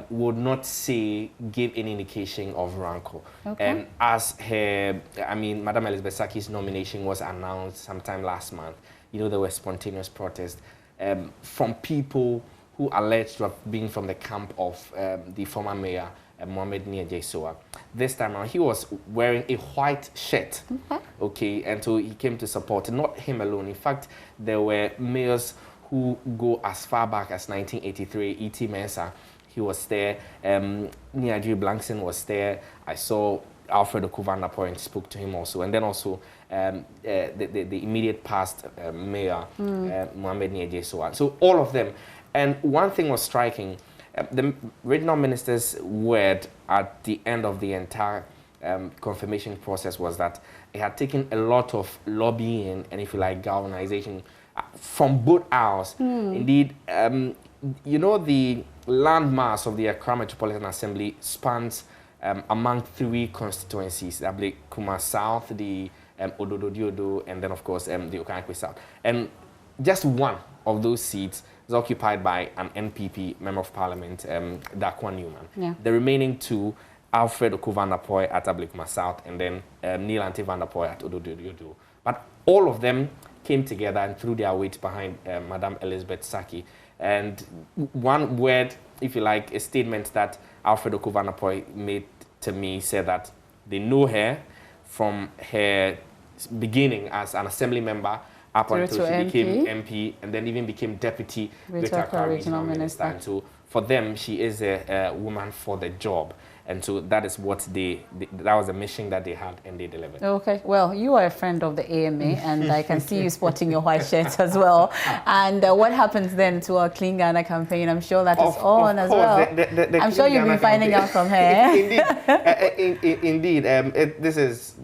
would not say give any indication of rancor. Okay. And as Madam Elizabeth Saki's nomination was announced sometime last month, there were spontaneous protests from people who alleged to have been from the camp of the former mayor, Mohammed Ajaysoa. This time around, he was wearing a white shirt, okay, and so he came to support, not him alone. In fact, there were mayors who go as far back as 1983, E.T. Mensah, he was there, Niadri Blankson was there, I saw Alfred Okuvandapo and spoke to him also, and then also the immediate past mayor, Mohammed Ajaysoa. So all of them. And one thing was striking, the regional minister's word at the end of the entire confirmation process was that it had taken a lot of lobbying and, if you like, galvanization from both aisles. Indeed, the landmass of the Accra Metropolitan Assembly spans among 3 constituencies, the Kuma South, the Ododo-Diodo, and then, of course, the Okankwe South. And just one of those seats is occupied by an NPP Member of Parliament, Dakwa Newman. Yeah. The remaining 2, Alfred Okuvandapo at Kuma South, and then Neil Ante Vandapoy at Ododo-Diodo. But all of them came together and threw their weight behind Madam Elizabeth Saki. And one word, if you like, a statement that Alfred Okuvandapo made to me said that they know her from her beginning as an assembly member up until she became MP, and then even became Deputy Greater Accra Regional Minister. And so for them, she is a woman for the job. And so that is what that was the mission that they had, and they delivered. Okay, well, you are a friend of the AMA, and I can see you sporting your white shirt as well. And what happens then to our Clean Ghana campaign? I'm sure that is on as well. I'm sure you've been finding out from her. Indeed. This is,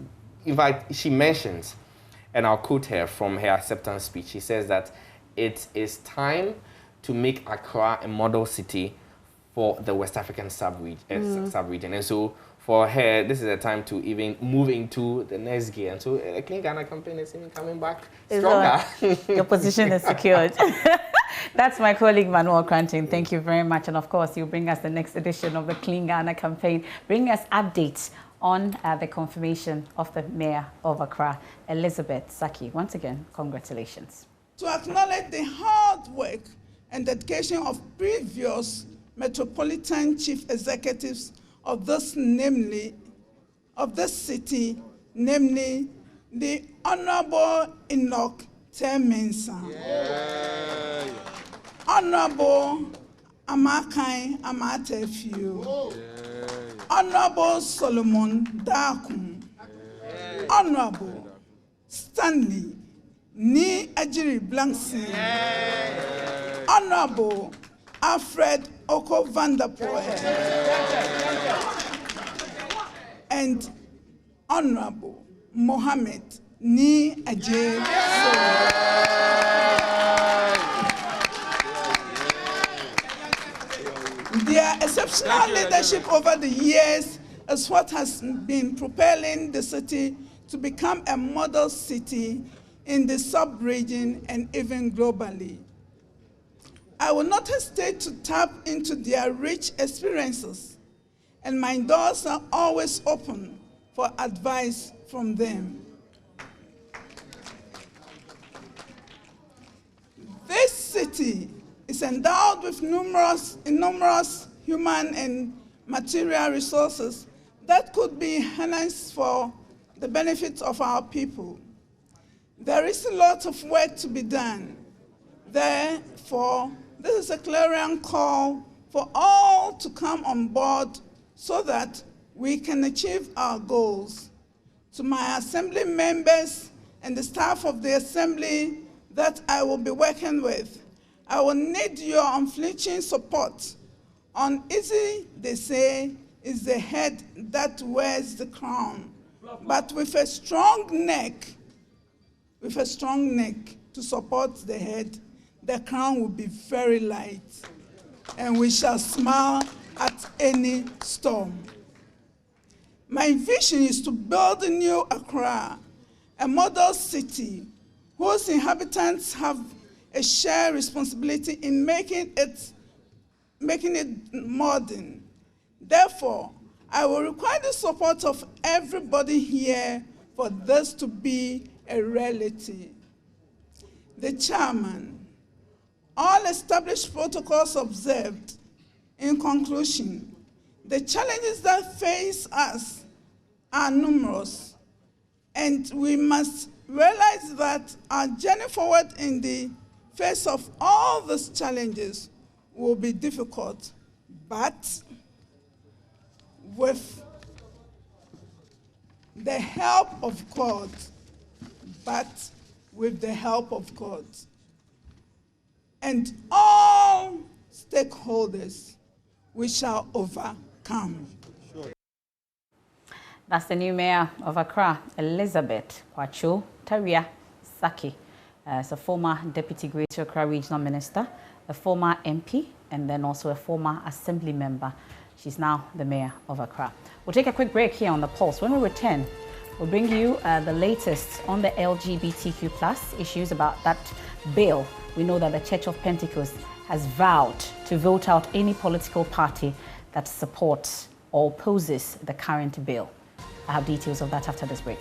in fact, she mentions, and I'll quote her from her acceptance speech. She says that it is time to make Accra a model city for the West African sub-region. And so for her, this is a time to even move into the next gear. And so the Clean Ghana campaign is even coming back stronger. Your position is secured. That's my colleague Manuel Kranting. Thank you very much. And of course, you bring us the next edition of the Clean Ghana campaign. Bring us updates on the confirmation of the Mayor of Accra, Elizabeth Saki. Once again, congratulations. To acknowledge the hard work and dedication of previous Metropolitan Chief Executives of this city, namely the Honorable Enoch Mensah, Honorable Amakai Amatefiu, Honorable Solomon Dakum, Honorable Stanley Ni Ajiri Blankson, Honorable Alfred Oko Vanderpoel, and Honorable Mohammed Ni Ajay. Their exceptional leadership over the years is what has been propelling the city to become a model city in the sub-region and even globally. I will not hesitate to tap into their rich experiences, and my doors are always open for advice from them. This city is endowed with numerous human and material resources that could be harnessed for the benefit of our people. There is a lot of work to be done. Therefore, this is a clarion call for all to come on board so that we can achieve our goals. To my assembly members and the staff of the assembly that I will be working with, I will need your unflinching support. Uneasy, they say, is the head that wears the crown. But with a strong neck to support the head, the crown will be very light, and we shall smile at any storm. My vision is to build a new Accra, a model city whose inhabitants have a shared responsibility in making it modern. Therefore, I will require the support of everybody here for this to be a reality. The chairman, all established protocols observed. In conclusion, the challenges that face us are numerous, and we must realize that our journey forward in the face of all these challenges will be difficult, but with the help of God, and all stakeholders, we shall overcome. That's the new mayor of Accra, Elizabeth Kwacho Taria Saki. As a former Deputy Greater Accra Regional Minister, a former MP, and then also a former Assembly member. She's now the mayor of Accra. We'll take a quick break here on The Pulse. When we return, we'll bring you the latest on the LGBTQ+ issues about that bill. We know that the Church of Pentecost has vowed to vote out any political party that supports or opposes the current bill. I have details of that after this break.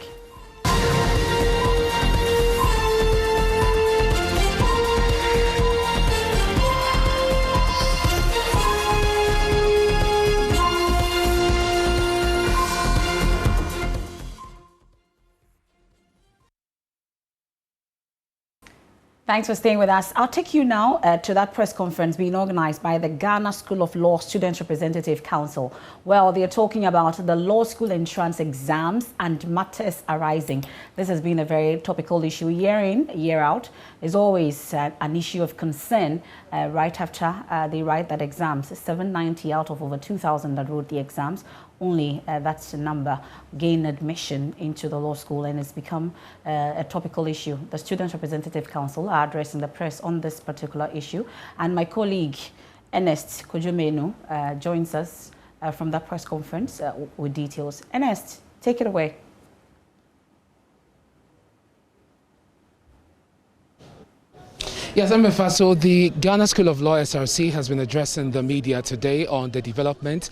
Thanks for staying with us. I'll take you now to that press conference being organized by the Ghana School of Law Student Representative Council. Well, they're talking about the law school entrance exams and matters arising. This has been a very topical issue year in, year out. There's always an issue of concern right after they write that exams. 790 out of over 2,000 that wrote the exams. Only that's the number gain admission into the law school, and it's become a topical issue. The Student Representative Council are addressing the press on this particular issue, and my colleague Ernest Kojumenu joins us from that press conference with details. Ernest, take it away. Yes, Mfa, so the Ghana School of Law SRC has been addressing the media today on the development.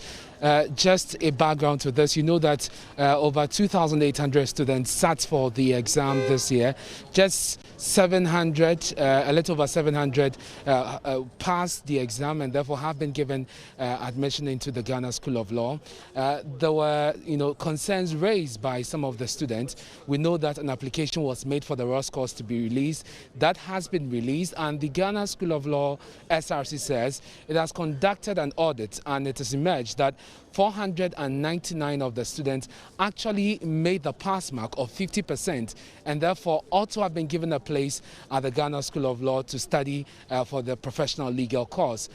Just a background to this, you know that over 2,800 students sat for the exam this year. Just 700, a little over 700 passed the exam and therefore have been given admission into the Ghana School of Law. There were, concerns raised by some of the students. We know that an application was made for the raw scores to be released. That has been released. released, and the Ghana School of Law SRC says it has conducted an audit, and it has emerged that 499 of the students actually made the pass mark of 50%, and therefore ought to have been given a place at the Ghana School of Law to study for the professional legal course.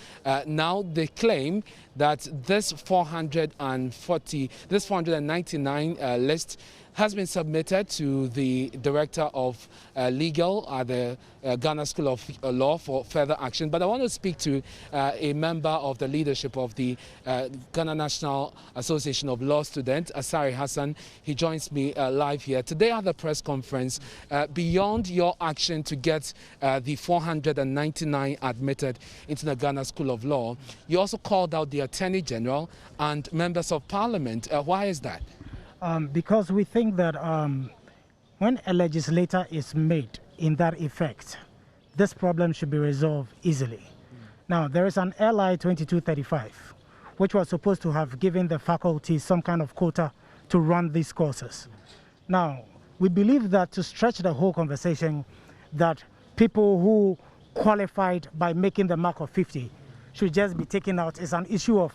Now they claim that this 499 list has been submitted to the Director of Legal at the Ghana School of Law for further action. But I want to speak to a member of the leadership of the Ghana National Association of Law Students, Asari Hassan. He joins me live here. Today at the press conference, beyond your action to get the 499 admitted into the Ghana School of Law, you also called out the Attorney General and members of Parliament. Why is that? Because we think that when a legislator is made in that effect, this problem should be resolved easily. Now, there is an LI 2235, which was supposed to have given the faculty some kind of quota to run these courses. Now, we believe that to stretch the whole conversation, that people who qualified by making the mark of 50 should just be taken out is an issue of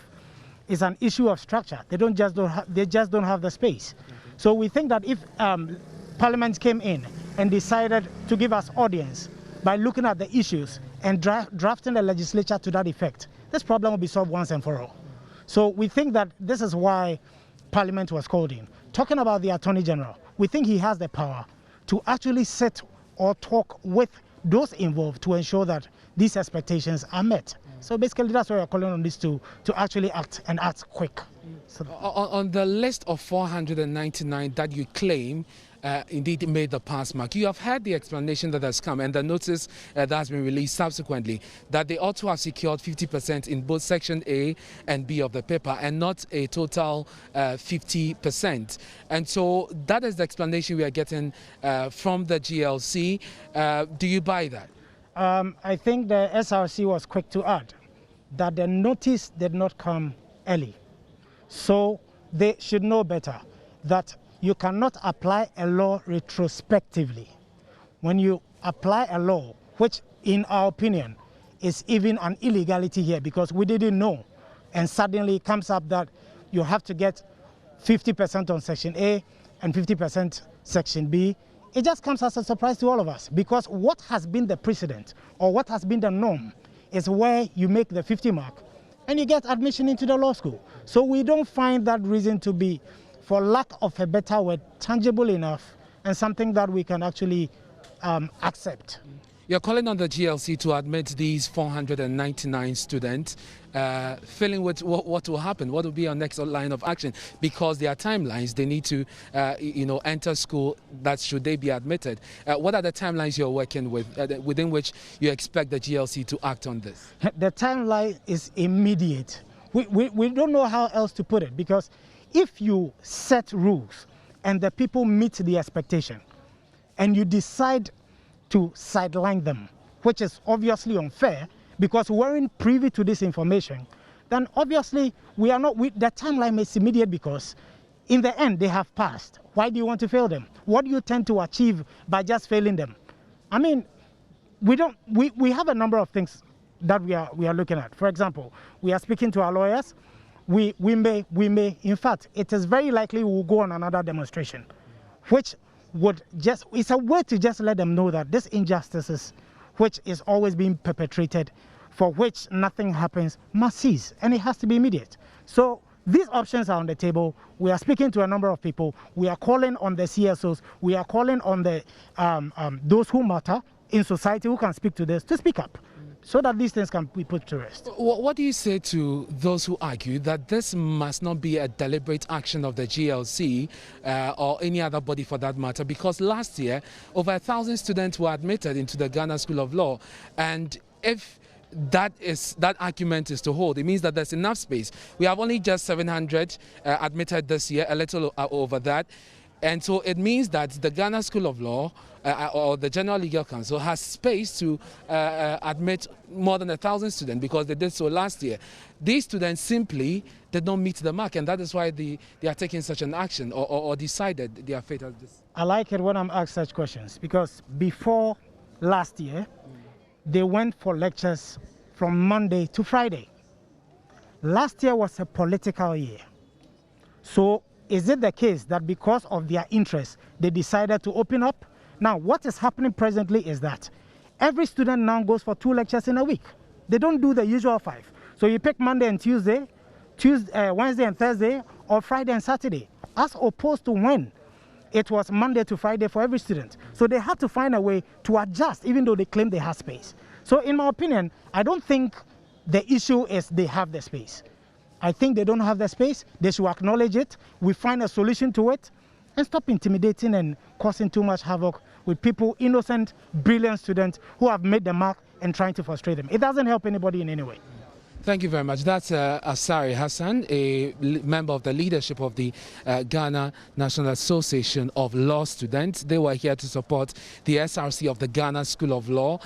structure. They just don't have the space. So we think that if Parliament came in and decided to give us audience by looking at the issues and drafting the legislature to that effect, this problem will be solved once and for all. So we think that this is why Parliament was called in. Talking about the Attorney General, we think he has the power to actually sit or talk with those involved to ensure that these expectations are met. So basically, that's why we're calling on this to actually act and act quick. So on the list of 499 that you claim indeed made the pass mark, you have heard the explanation that has come and the notice that has been released subsequently that they ought to have secured 50% in both Section A and B of the paper and not a total 50%. And so that is the explanation we are getting from the GLC. Do you buy that? I think the SRC was quick to add that the notice did not come early. So they should know better that you cannot apply a law retrospectively. When you apply a law, which in our opinion is even an illegality here because we didn't know, and suddenly it comes up that you have to get 50% on Section A and 50% Section B, it just comes as a surprise to all of us because what has been the precedent or what has been the norm is where you make the 50 mark and you get admission into the law school. So we don't find that reason to be, for lack of a better word, tangible enough and something that we can actually accept. You're calling on the GLC to admit these 499 students, filling with what will happen, what will be our next line of action, because there are timelines. They need to, enter school. That should they be admitted? What are the timelines you're working with, within which you expect the GLC to act on this? The timeline is immediate. We don't know how else to put it, because if you set rules and the people meet the expectation, and you decide to sideline them, which is obviously unfair because we weren't privy to this information, then obviously we are not, the timeline is immediate because in the end they have passed. Why do you want to fail them? What do you tend to achieve by just failing them? I mean, we have a number of things that we are looking at. For example, we are speaking to our lawyers. We may, in fact, it is very likely we will go on another demonstration, which it's a way to just let them know that this injustices, which is always being perpetrated, for which nothing happens, must cease, and it has to be immediate. So these options are on the table. We are speaking to a number of people. We are calling on the CSOs. We are calling on the those who matter in society who can speak to this to speak up, so that these things can be put to rest. What do you say to those who argue that this must not be a deliberate action of the GLC or any other body for that matter? Because last year, over 1,000 students were admitted into the Ghana School of Law, and if that argument is to hold, it means that there's enough space. We have only just 700 admitted this year, a little over that. And so it means that the Ghana School of Law or the General Legal Council has space to admit more than 1,000 students because they did so last year. These students simply did not meet the mark, and that is why they are taking such an action or decided their fate as this. I like it when I'm asked such questions because before last year, they went for lectures from Monday to Friday. Last year was a political year. So is it the case that because of their interest, they decided to open up? Now, what is happening presently is that every student now goes for 2 lectures in a week. They don't do the usual 5. So you pick Monday and Tuesday, Wednesday and Thursday, or Friday and Saturday, as opposed to when it was Monday to Friday for every student. So they had to find a way to adjust, even though they claim they have space. So in my opinion, I don't think the issue is they have the space. I think they don't have the space. They should acknowledge it. We find a solution to it and stop intimidating and causing too much havoc with people, innocent, brilliant students who have made the mark and trying to frustrate them. It doesn't help anybody in any way. Thank you very much. That's Asari Hassan, a member of the leadership of the Ghana National Association of Law Students. They were here to support the SRC of the Ghana School of Law,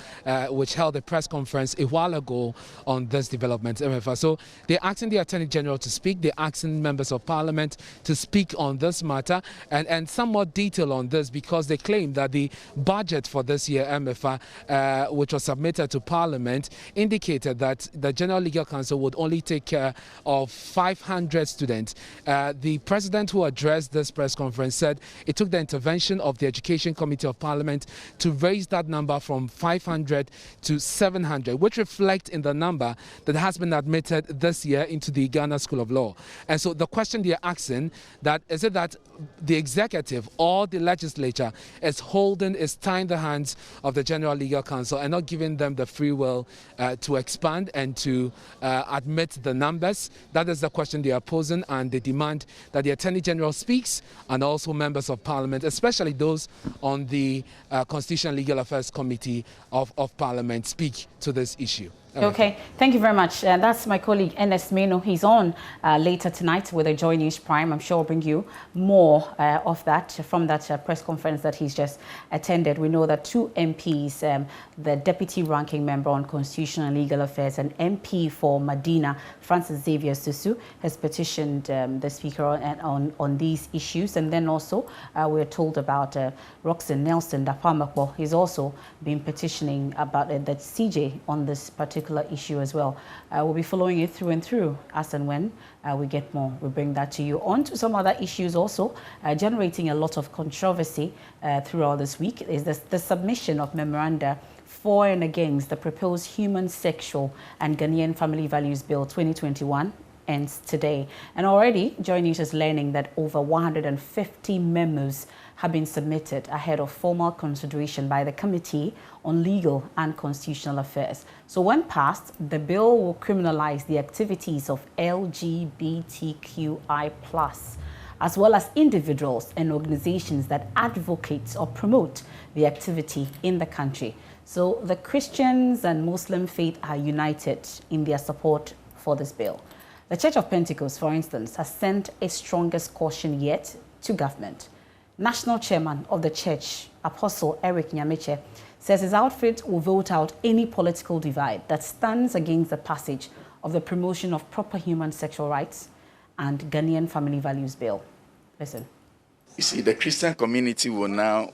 which held a press conference a while ago on this development. So they're asking the Attorney General to speak. They're asking members of Parliament to speak on this matter and some more detail on this, because they claim that the budget for this year, MFA, which was submitted to Parliament, indicated that the General Legal Council would only take care of 500 students. The president who addressed this press conference said it took the intervention of the Education Committee of Parliament to raise that number from 500 to 700, which reflects in the number that has been admitted this year into the Ghana School of Law. And so the question they're asking, that is it that the executive or the legislature is tying the hands of the General Legal Council and not giving them the free will to expand and to admit the numbers? That is the question they are posing, and they demand that the Attorney General speaks and also members of Parliament, especially those on the Constitutional and Legal Affairs Committee of Parliament, speak to this issue. Okay, thank you very much. That's my colleague Ernest Meno. He's on later tonight with a JoyNews Prime. I'm sure I'll bring you more of that from that press conference that he's just attended. We know that 2 MPs, the Deputy Ranking Member on Constitutional and Legal Affairs and MP for Medina, Francis Xavier Susu, has petitioned the Speaker on these issues. And then also we're told about Roxanne Nelson Dapamakbo. He's also been petitioning about the CJ on this particular issue as well. We'll be following it through and through as and when we get more. We'll bring that to you. On to some other issues also generating a lot of controversy throughout this week is the submission of memoranda for and against the proposed Human, Sexual and Ghanaian Family Values Bill 2021 ends today. And already JoyNews is learning that over 150 memos have been submitted ahead of formal consideration by the Committee on Legal and Constitutional Affairs. So when passed, the bill will criminalize the activities of LGBTQI+, as well as individuals and organizations that advocate or promote the activity in the country. So the Christians and Muslim faith are united in their support for this bill. The Church of Pentecost, for instance, has sent its strongest caution yet to government. National Chairman of the Church, Apostle Eric Nyamiche, says his outfit will vote out any political divide that stands against the passage of the promotion of proper human sexual rights and Ghanaian Family Values Bill. Listen. You see, the Christian community will now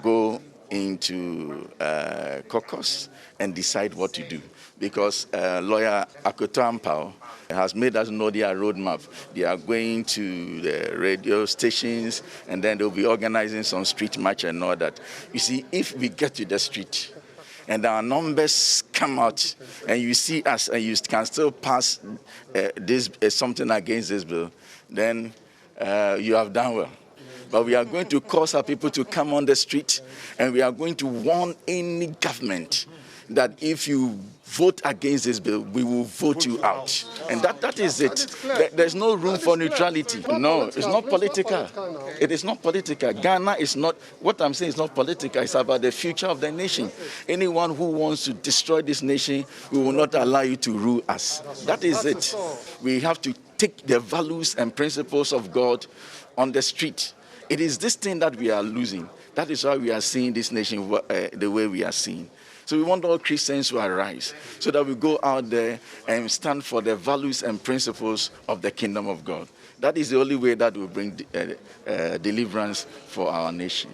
go into caucus and decide what to do, because lawyer Akoto Ampao has made us know their roadmap. They are going to the radio stations, and then they'll be organizing some street march and all that. You see, if we get to the street and our numbers come out and you see us and you can still pass this something against this bill, then you have done well. But we are going to cause our people to come on the street, and we are going to warn any government that if you vote against this bill, we will vote you out. And that is it. There's no room for neutrality. No, it's not political. It is not political. Ghana is not, what I'm saying is not political. It's about the future of the nation. Anyone who wants to destroy this nation, we will not allow you to rule us. That is it. We have to take the values and principles of God on the street. It is this thing that we are losing. That is why we are seeing this nation the way we are seeing. So we want all Christians to arise so that we go out there and stand for the values and principles of the kingdom of God. That is the only way that will bring deliverance for our nation.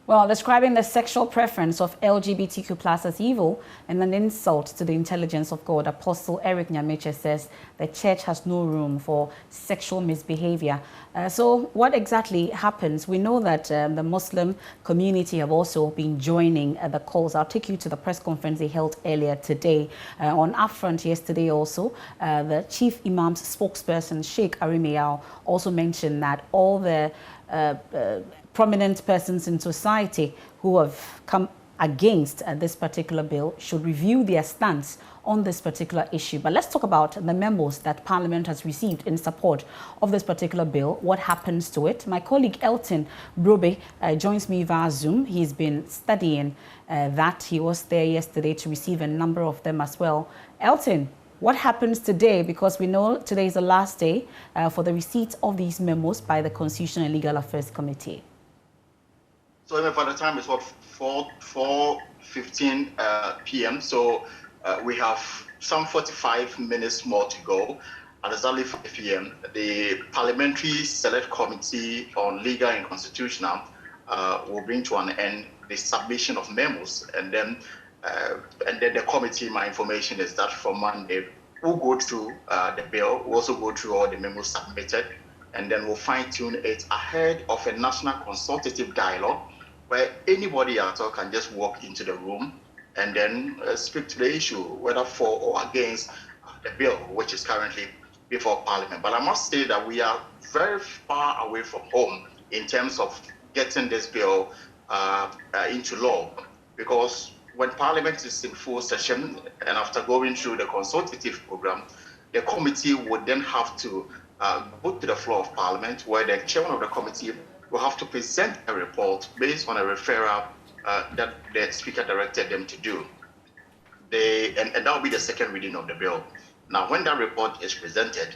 Well, describing the sexual preference of LGBTQ plus as evil and an insult to the intelligence of God, Apostle Eric Nyameche says the church has no room for sexual misbehavior. So what exactly happens? We know that the Muslim community have also been joining the calls. I'll take you to the press conference they held earlier today. On Upfront yesterday also, the Chief Imam's spokesperson, Sheikh Arimeyao, also mentioned that all the prominent persons in society who have come against this particular bill should review their stance on this particular issue. But let's talk about the memos that Parliament has received in support of this particular bill. What happens to it? My colleague Elton Brobe joins me via Zoom. He's been studying that. He was there yesterday to receive a number of them as well. Elton, what happens today? Because we know today is the last day for the receipt of these memos by the Constitutional and Legal Affairs Committee. So by the time it's what 4:15 p.m. So we have some 45 minutes more to go. At exactly 5 p.m., the Parliamentary Select Committee on Legal and Constitutional will bring to an end the submission of memos, and then the committee. My information is that from Monday we'll go through the bill. We'll also go through all the memos submitted, and then we'll fine-tune it ahead of a national consultative dialogue, where anybody at all can just walk into the room and then speak to the issue, whether for or against the bill, which is currently before Parliament. But I must say that we are very far away from home in terms of getting this bill into law, because when Parliament is in full session and after going through the consultative program, the committee would then have to go to the floor of Parliament, where the chairman of the committee will have to present a report based on a referral that the Speaker directed them to do. And that will be the second reading of the bill. Now, when that report is presented,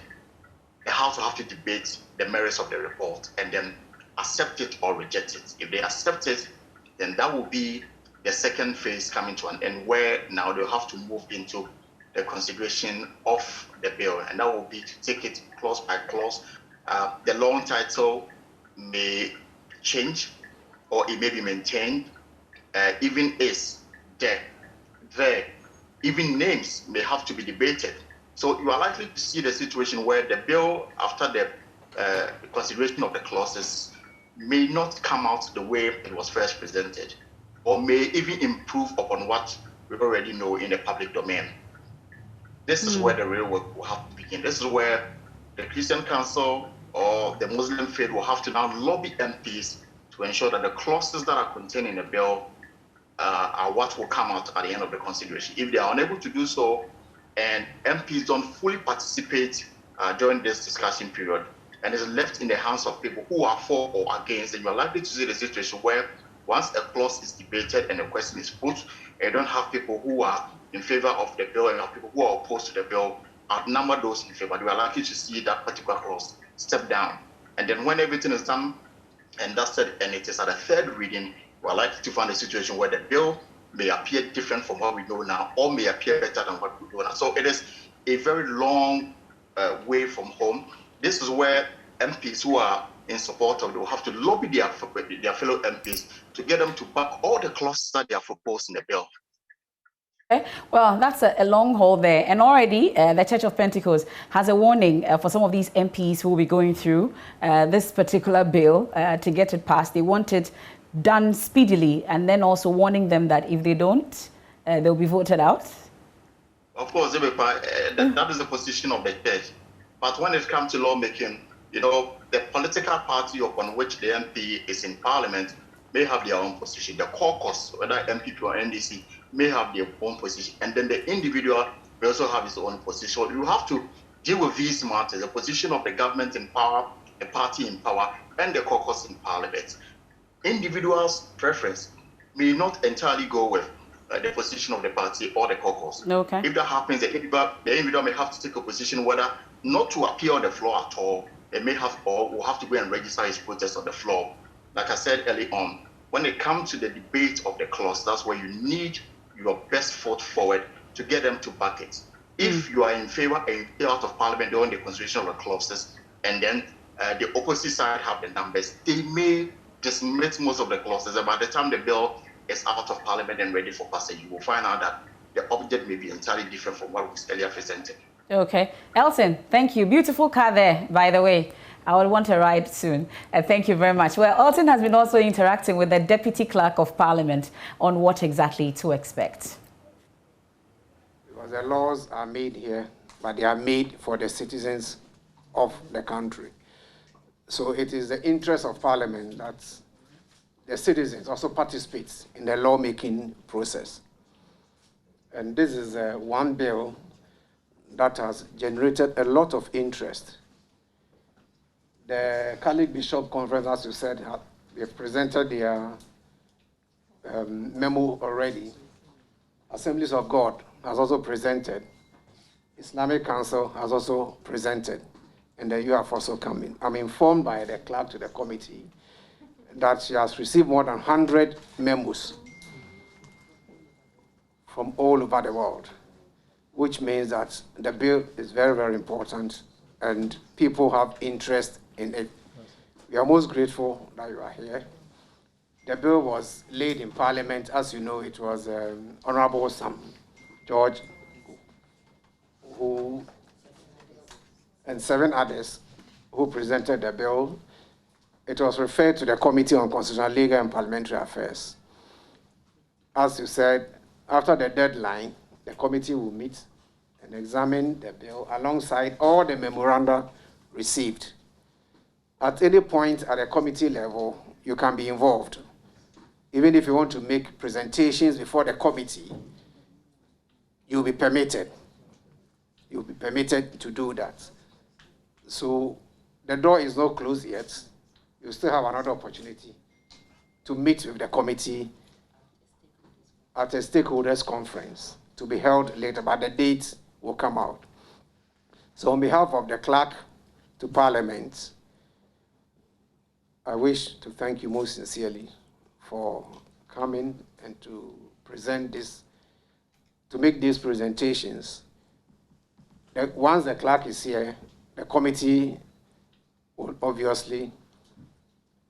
the House will have to debate the merits of the report and then accept it or reject it. If they accept it, then that will be the second phase coming to an end, where now they'll have to move into the consideration of the bill, and that will be to take it clause by clause. The long title may change or it may be maintained, even even names may have to be debated. So you are likely to see the situation where the bill, after the consideration of the clauses, may not come out the way it was first presented, or may even improve upon what we already know in the public domain. This is where the real work will have to begin. This is where the Christian Council or the Muslim faith will have to now lobby MPs to ensure that the clauses that are contained in the bill are what will come out at the end of the consideration. If they are unable to do so, and MPs don't fully participate during this discussion period, and is left in the hands of people who are for or against, then you are likely to see the situation where once a clause is debated and the question is put, you don't have people who are in favor of the bill and have people who are opposed to the bill outnumber those in favor. You are likely to see that particular clause step down. And then when everything is done and dusted and it is at a third reading, we are likely to find a situation where the bill may appear different from what we know now, or may appear better than what we know now. So it is a very long way from home. This is where MPs who are in support of it will have to lobby their fellow MPs to get them to back all the clauses that they have proposed in the bill. Okay. Well, that's a long haul there. And already the Church of Pentecost has a warning for some of these MPs who will be going through this particular bill to get it passed. They want it done speedily, and then also warning them that if they don't, they'll be voted out. Of course, that is the position of the church. But when it comes to lawmaking, you know, the political party upon which the MP is in Parliament may have their own position. The caucus, whether MPP or NDC, may have their own position. And then the individual may also have his own position. You have to deal with these matters, the position of the government in power, the party in power, and the caucus in Parliament. Individuals' preference may not entirely go with the position of the party or the caucus. Okay. If that happens, the individual may have to take a position whether not to appear on the floor at all. They may have, or will have to go and register his protest on the floor. Like I said early on, when it comes to the debate of the clause, that's where you need your best foot forward to get them to back it. If you are in favor and you out of Parliament during the consideration of the clauses, and then the opposite side have the numbers, they may dismiss most of the clauses. And by the time the bill is out of Parliament and ready for passage, you will find out that the object may be entirely different from what was earlier presented. Okay. Elton, thank you. Beautiful car there, by the way. I would want a ride soon. Thank you very much. Well, Elton has been also interacting with the Deputy Clerk of Parliament on what exactly to expect. Because the laws are made here, but they are made for the citizens of the country. So it is the interest of Parliament that the citizens also participate in the lawmaking process. And this is one bill that has generated a lot of interest. The Catholic Bishop Conference, as you said, they've presented their memo already. Assemblies of God has also presented. Islamic Council has also presented. And then you have also come in. I'm informed by the clerk to the committee that she has received more than 100 memos from all over the world, which means that the bill is very, very important and people have interest in it. We are most grateful that you are here. The bill was laid in Parliament. As you know, it was Honorable Sam George and 7 others who presented the bill. It was referred to the Committee on Constitutional, Legal and Parliamentary Affairs. As you said, after the deadline, the committee will meet and examine the bill alongside all the memoranda received. At any point at the committee level, you can be involved. Even if you want to make presentations before the committee, you'll be permitted. You'll be permitted to do that. So the door is not closed yet. You still have another opportunity to meet with the committee at a stakeholders conference to be held later, but the date will come out. So on behalf of the clerk to Parliament, I wish to thank you most sincerely for coming and to present this, to make these presentations. Once the clerk is here, the committee will obviously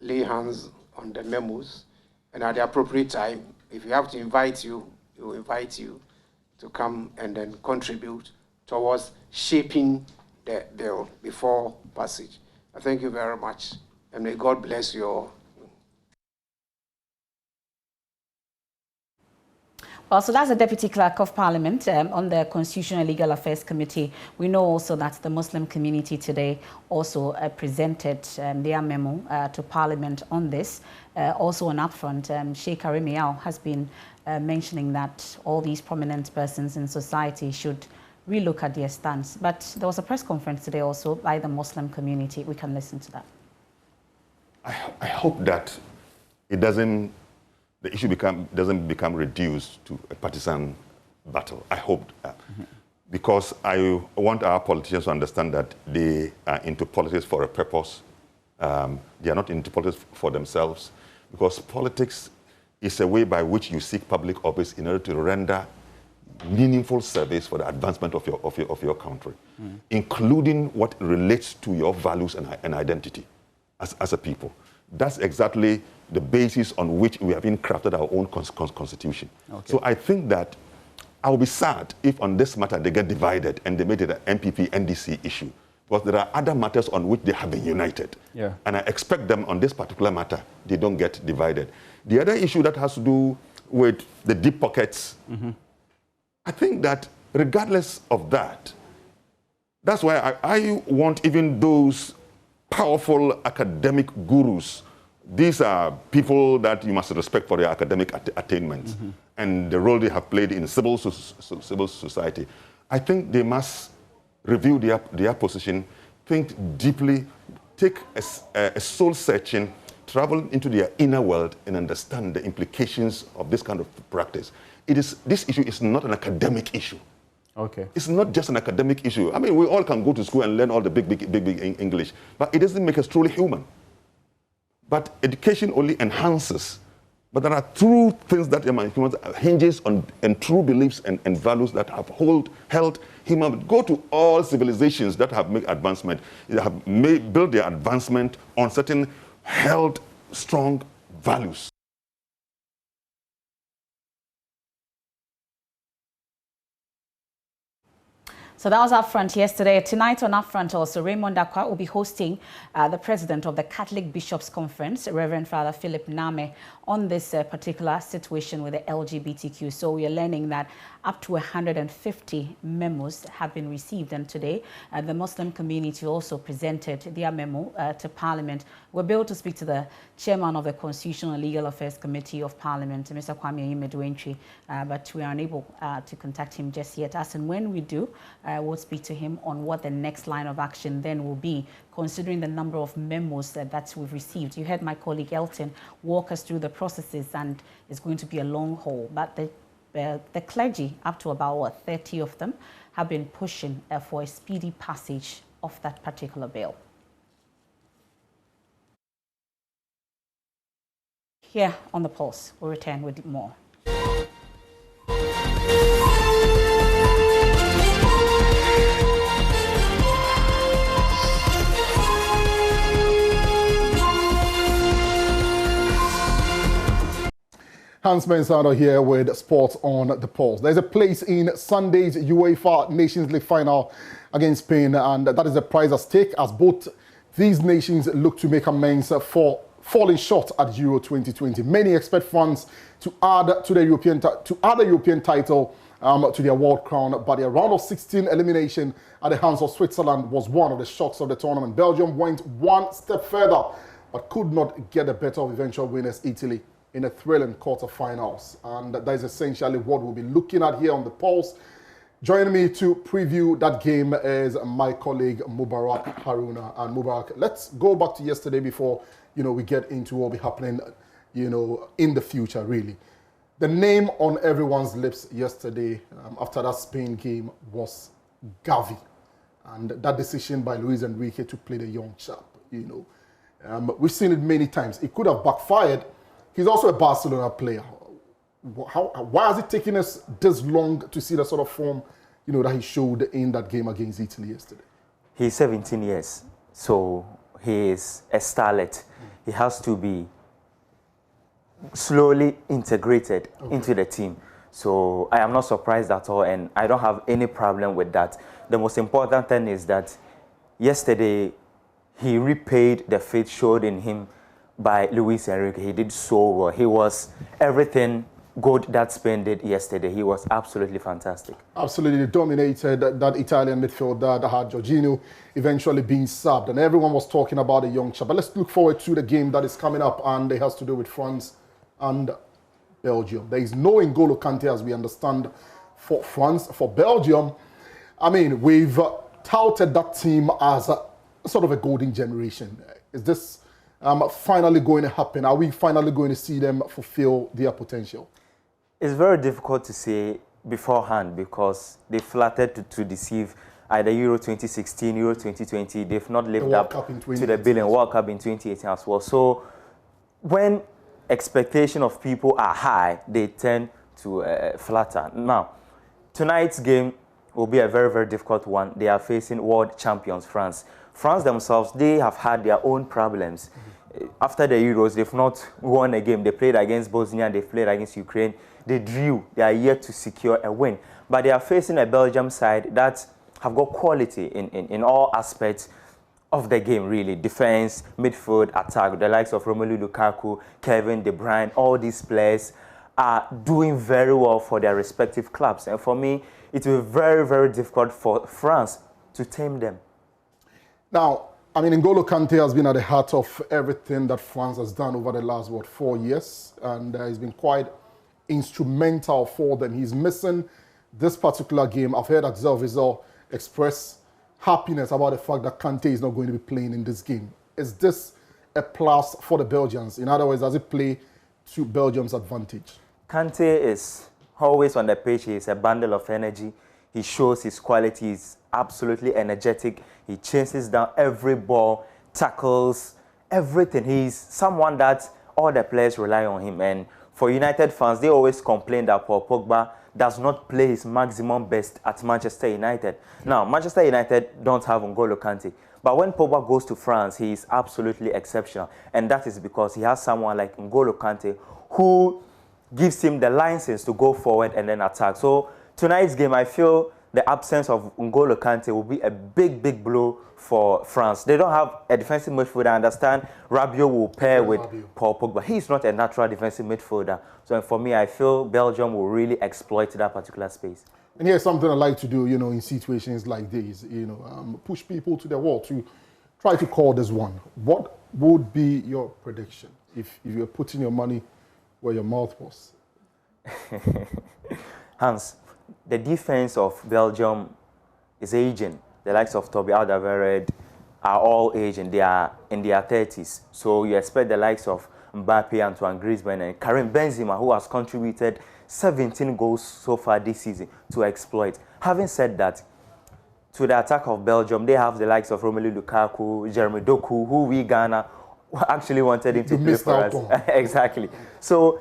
lay hands on the memos, and at the appropriate time, if we have to invite you, we will invite you to come and then contribute towards shaping the bill before passage. I thank you very much, and may God bless you all. Well, so that's the Deputy Clerk of Parliament on the Constitutional and Legal Affairs Committee. We know also that the Muslim community today also presented their memo to Parliament on this. Also on upfront, Sheikh Arimiao has been mentioning that all these prominent persons in society should relook at their stance. But there was a press conference today also by the Muslim community. We can listen to that. I hope that it doesn't, the issue doesn't become reduced to a partisan battle. I hope that. Because I want our politicians to understand that they are into politics for a purpose. They are not into politics for themselves. Because politics is a way by which you seek public office in order to render meaningful service for the advancement of your country, including what relates to your values and identity as a people. That's exactly the basis on which we have crafted our own constitution. Okay. So I think that I will be sad if on this matter they get divided and they made it an MPP-NDC issue, because there are other matters on which they have been united. Yeah. And I expect them on this particular matter, they don't get divided. The other issue that has to do with the deep pockets, I think that regardless of that, that's why I want even those powerful academic gurus. These are people that you must respect for their academic attainments and the role they have played in civil society. I think they must review their position, think deeply, take a soul-searching, travel into their inner world and understand the implications of this kind of practice. This issue is not an academic issue. Okay. It's not just an academic issue. I mean, we all can go to school and learn all the big English, but it doesn't make us truly human. But education only enhances. But there are true things that humans hinges on and true beliefs and values that have held human. Go to all civilizations that have made advancement. They have built their advancement on certain held strong values. So that was Upfront yesterday. Tonight on Upfront also, Raymond Akwa will be hosting the president of the Catholic Bishops' Conference, Reverend Father Philip Name, on this particular situation with the LGBTQ. So we are learning that up to 150 memos have been received. And today, the Muslim community also presented their memo to Parliament. We're able to speak to the chairman of the Constitutional and Legal Affairs Committee of Parliament, Mr. Kwame Imedwentry, but we are unable to contact him just yet. As and when we do, we'll speak to him on what the next line of action then will be, considering the number of memos that we've received. You heard my colleague Elton walk us through the processes, and it's going to be a long haul. But the clergy, up to about 30 of them, have been pushing for a speedy passage of that particular bill. Here on The Pulse, we'll return with more. Hans Mensado here with Sports on The Pulse. There's a place in Sunday's UEFA Nations League final against Spain, and that is the prize at stake as both these nations look to make amends for falling short at Euro 2020. Many expect France to add to the European title to their world crown, but their round of 16 elimination at the hands of Switzerland was one of the shocks of the tournament. Belgium went one step further, but could not get the better of eventual winners Italy in a thrilling quarterfinals. And that is essentially what we'll be looking at here on The Pulse. Joining me to preview that game is my colleague Mubarak Haruna. And Mubarak, let's go back to yesterday before we get into what will be happening in the future, really. The name on everyone's lips yesterday after that Spain game was Gavi. And that decision by Luis Enrique to play the young chap, we've seen it many times. It could have backfired. He's also a Barcelona player. Why has it taken us this long to see the sort of form, that he showed in that game against Italy yesterday? He's 17 years, so he is a starlet. He has to be slowly integrated into the team. So I am not surprised at all, and I don't have any problem with that. The most important thing is that yesterday he repaid the faith showed in him by Luis Enrique. He did so well. He was everything good that Spain did yesterday. He was absolutely fantastic. Absolutely Dominated that Italian midfielder that had Jorginho eventually being subbed. And everyone was talking about the young chap. But let's look forward to the game that is coming up, and it has to do with France and Belgium. There is no N'Golo Kante, as we understand, for France. For Belgium, I mean, we've touted that team as a sort of a golden generation. Is this finally going to happen? Are we finally going to see them fulfill their potential? It's very difficult to say beforehand because they flattered to deceive either Euro 2016, Euro 2020. They've not lived up to the billion. World Cup in 2018 as well. So when expectation of people are high, they tend to flatter. Now, tonight's game will be a very, very difficult one. They are facing world champions, France. France themselves, they have had their own problems. After the Euros, they've not won a game. They played against Bosnia, they played against Ukraine. They drew. They are yet to secure a win. But they are facing a Belgium side that have got quality in all aspects of the game, really. Defense, midfield, attack. The likes of Romelu Lukaku, Kevin De Bruyne, all these players are doing very well for their respective clubs. And for me, it will be very, very difficult for France to tame them. Now, I mean, N'Golo Kante has been at the heart of everything that France has done over the last, 4 years? And he's been quite instrumental for them. He's missing this particular game. I've heard Axel Witsel express happiness about the fact that Kante is not going to be playing in this game. Is this a plus for the Belgians? In other words, does it play to Belgium's advantage? Kante is always on the pitch. He's a bundle of energy. He shows his quality. He's absolutely energetic. He chases down every ball, tackles, everything. He's someone that all the players rely on him. And for United fans, they always complain that Paul Pogba does not play his maximum best at Manchester United. Now, Manchester United don't have N'Golo Kante, But when Pogba goes to France, he is absolutely exceptional. And that is because he has someone like N'Golo Kante who gives him the license to go forward and then attack. So tonight's game, I feel the absence of N'Golo Kante will be a big, big blow for France. They don't have a defensive midfielder. I understand Rabiot will pair with Paul Pogba. He's not a natural defensive midfielder. So for me, I feel Belgium will really exploit that particular space. And here's something I like to do, you know, in situations like these, you know, push people to the wall to try to call this one. What would be your prediction if you're putting your money where your mouth was? Hans, the defense of Belgium is aging. The likes of Toby Alderweireld are all aging. They are in their 30s. So you expect the likes of Mbappe, Antoine Griezmann, and Karim Benzema, who has contributed 17 goals so far this season, to exploit. Having said that, to the attack of Belgium, they have the likes of Romelu Lukaku, Jeremy Doku, who we Ghana actually wanted him to play for us. Exactly. So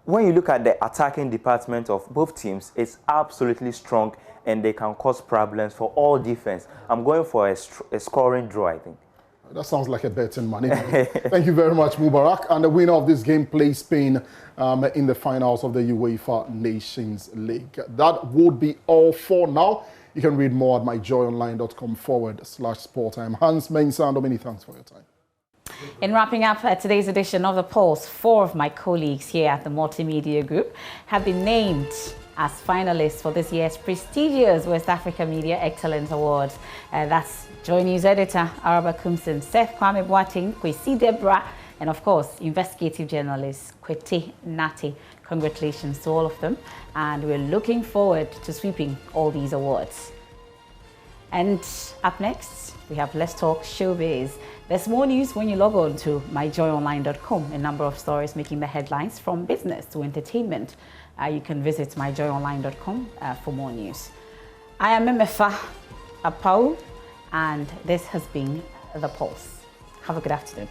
when you look at the attacking department of both teams, it's absolutely strong and they can cause problems for all defense. I'm going for a scoring draw, I think. That sounds like a betting money. Thank you very much, Mubarak. And the winner of this game plays Spain in the finals of the UEFA Nations League. That would be all for now. You can read more at myjoyonline.com/sport. I'm Hans Mensando. Many thanks for your time. In wrapping up today's edition of The Pulse, 4 of my colleagues here at the Multimedia Group have been named as finalists for this year's prestigious West Africa Media Excellence Awards. That's JoyNews editor Araba Kumsin, Seth Kwame Boateng, Kwesi Debra, and of course, investigative journalist Kwete Nati. Congratulations to all of them. And we're looking forward to sweeping all these awards. And up next, we have Let's Talk Showbiz. There's more news when you log on to myjoyonline.com. A number of stories making the headlines from business to entertainment. You can visit myjoyonline.com for more news. I am Emefa Apau, and this has been The Pulse. Have a good afternoon.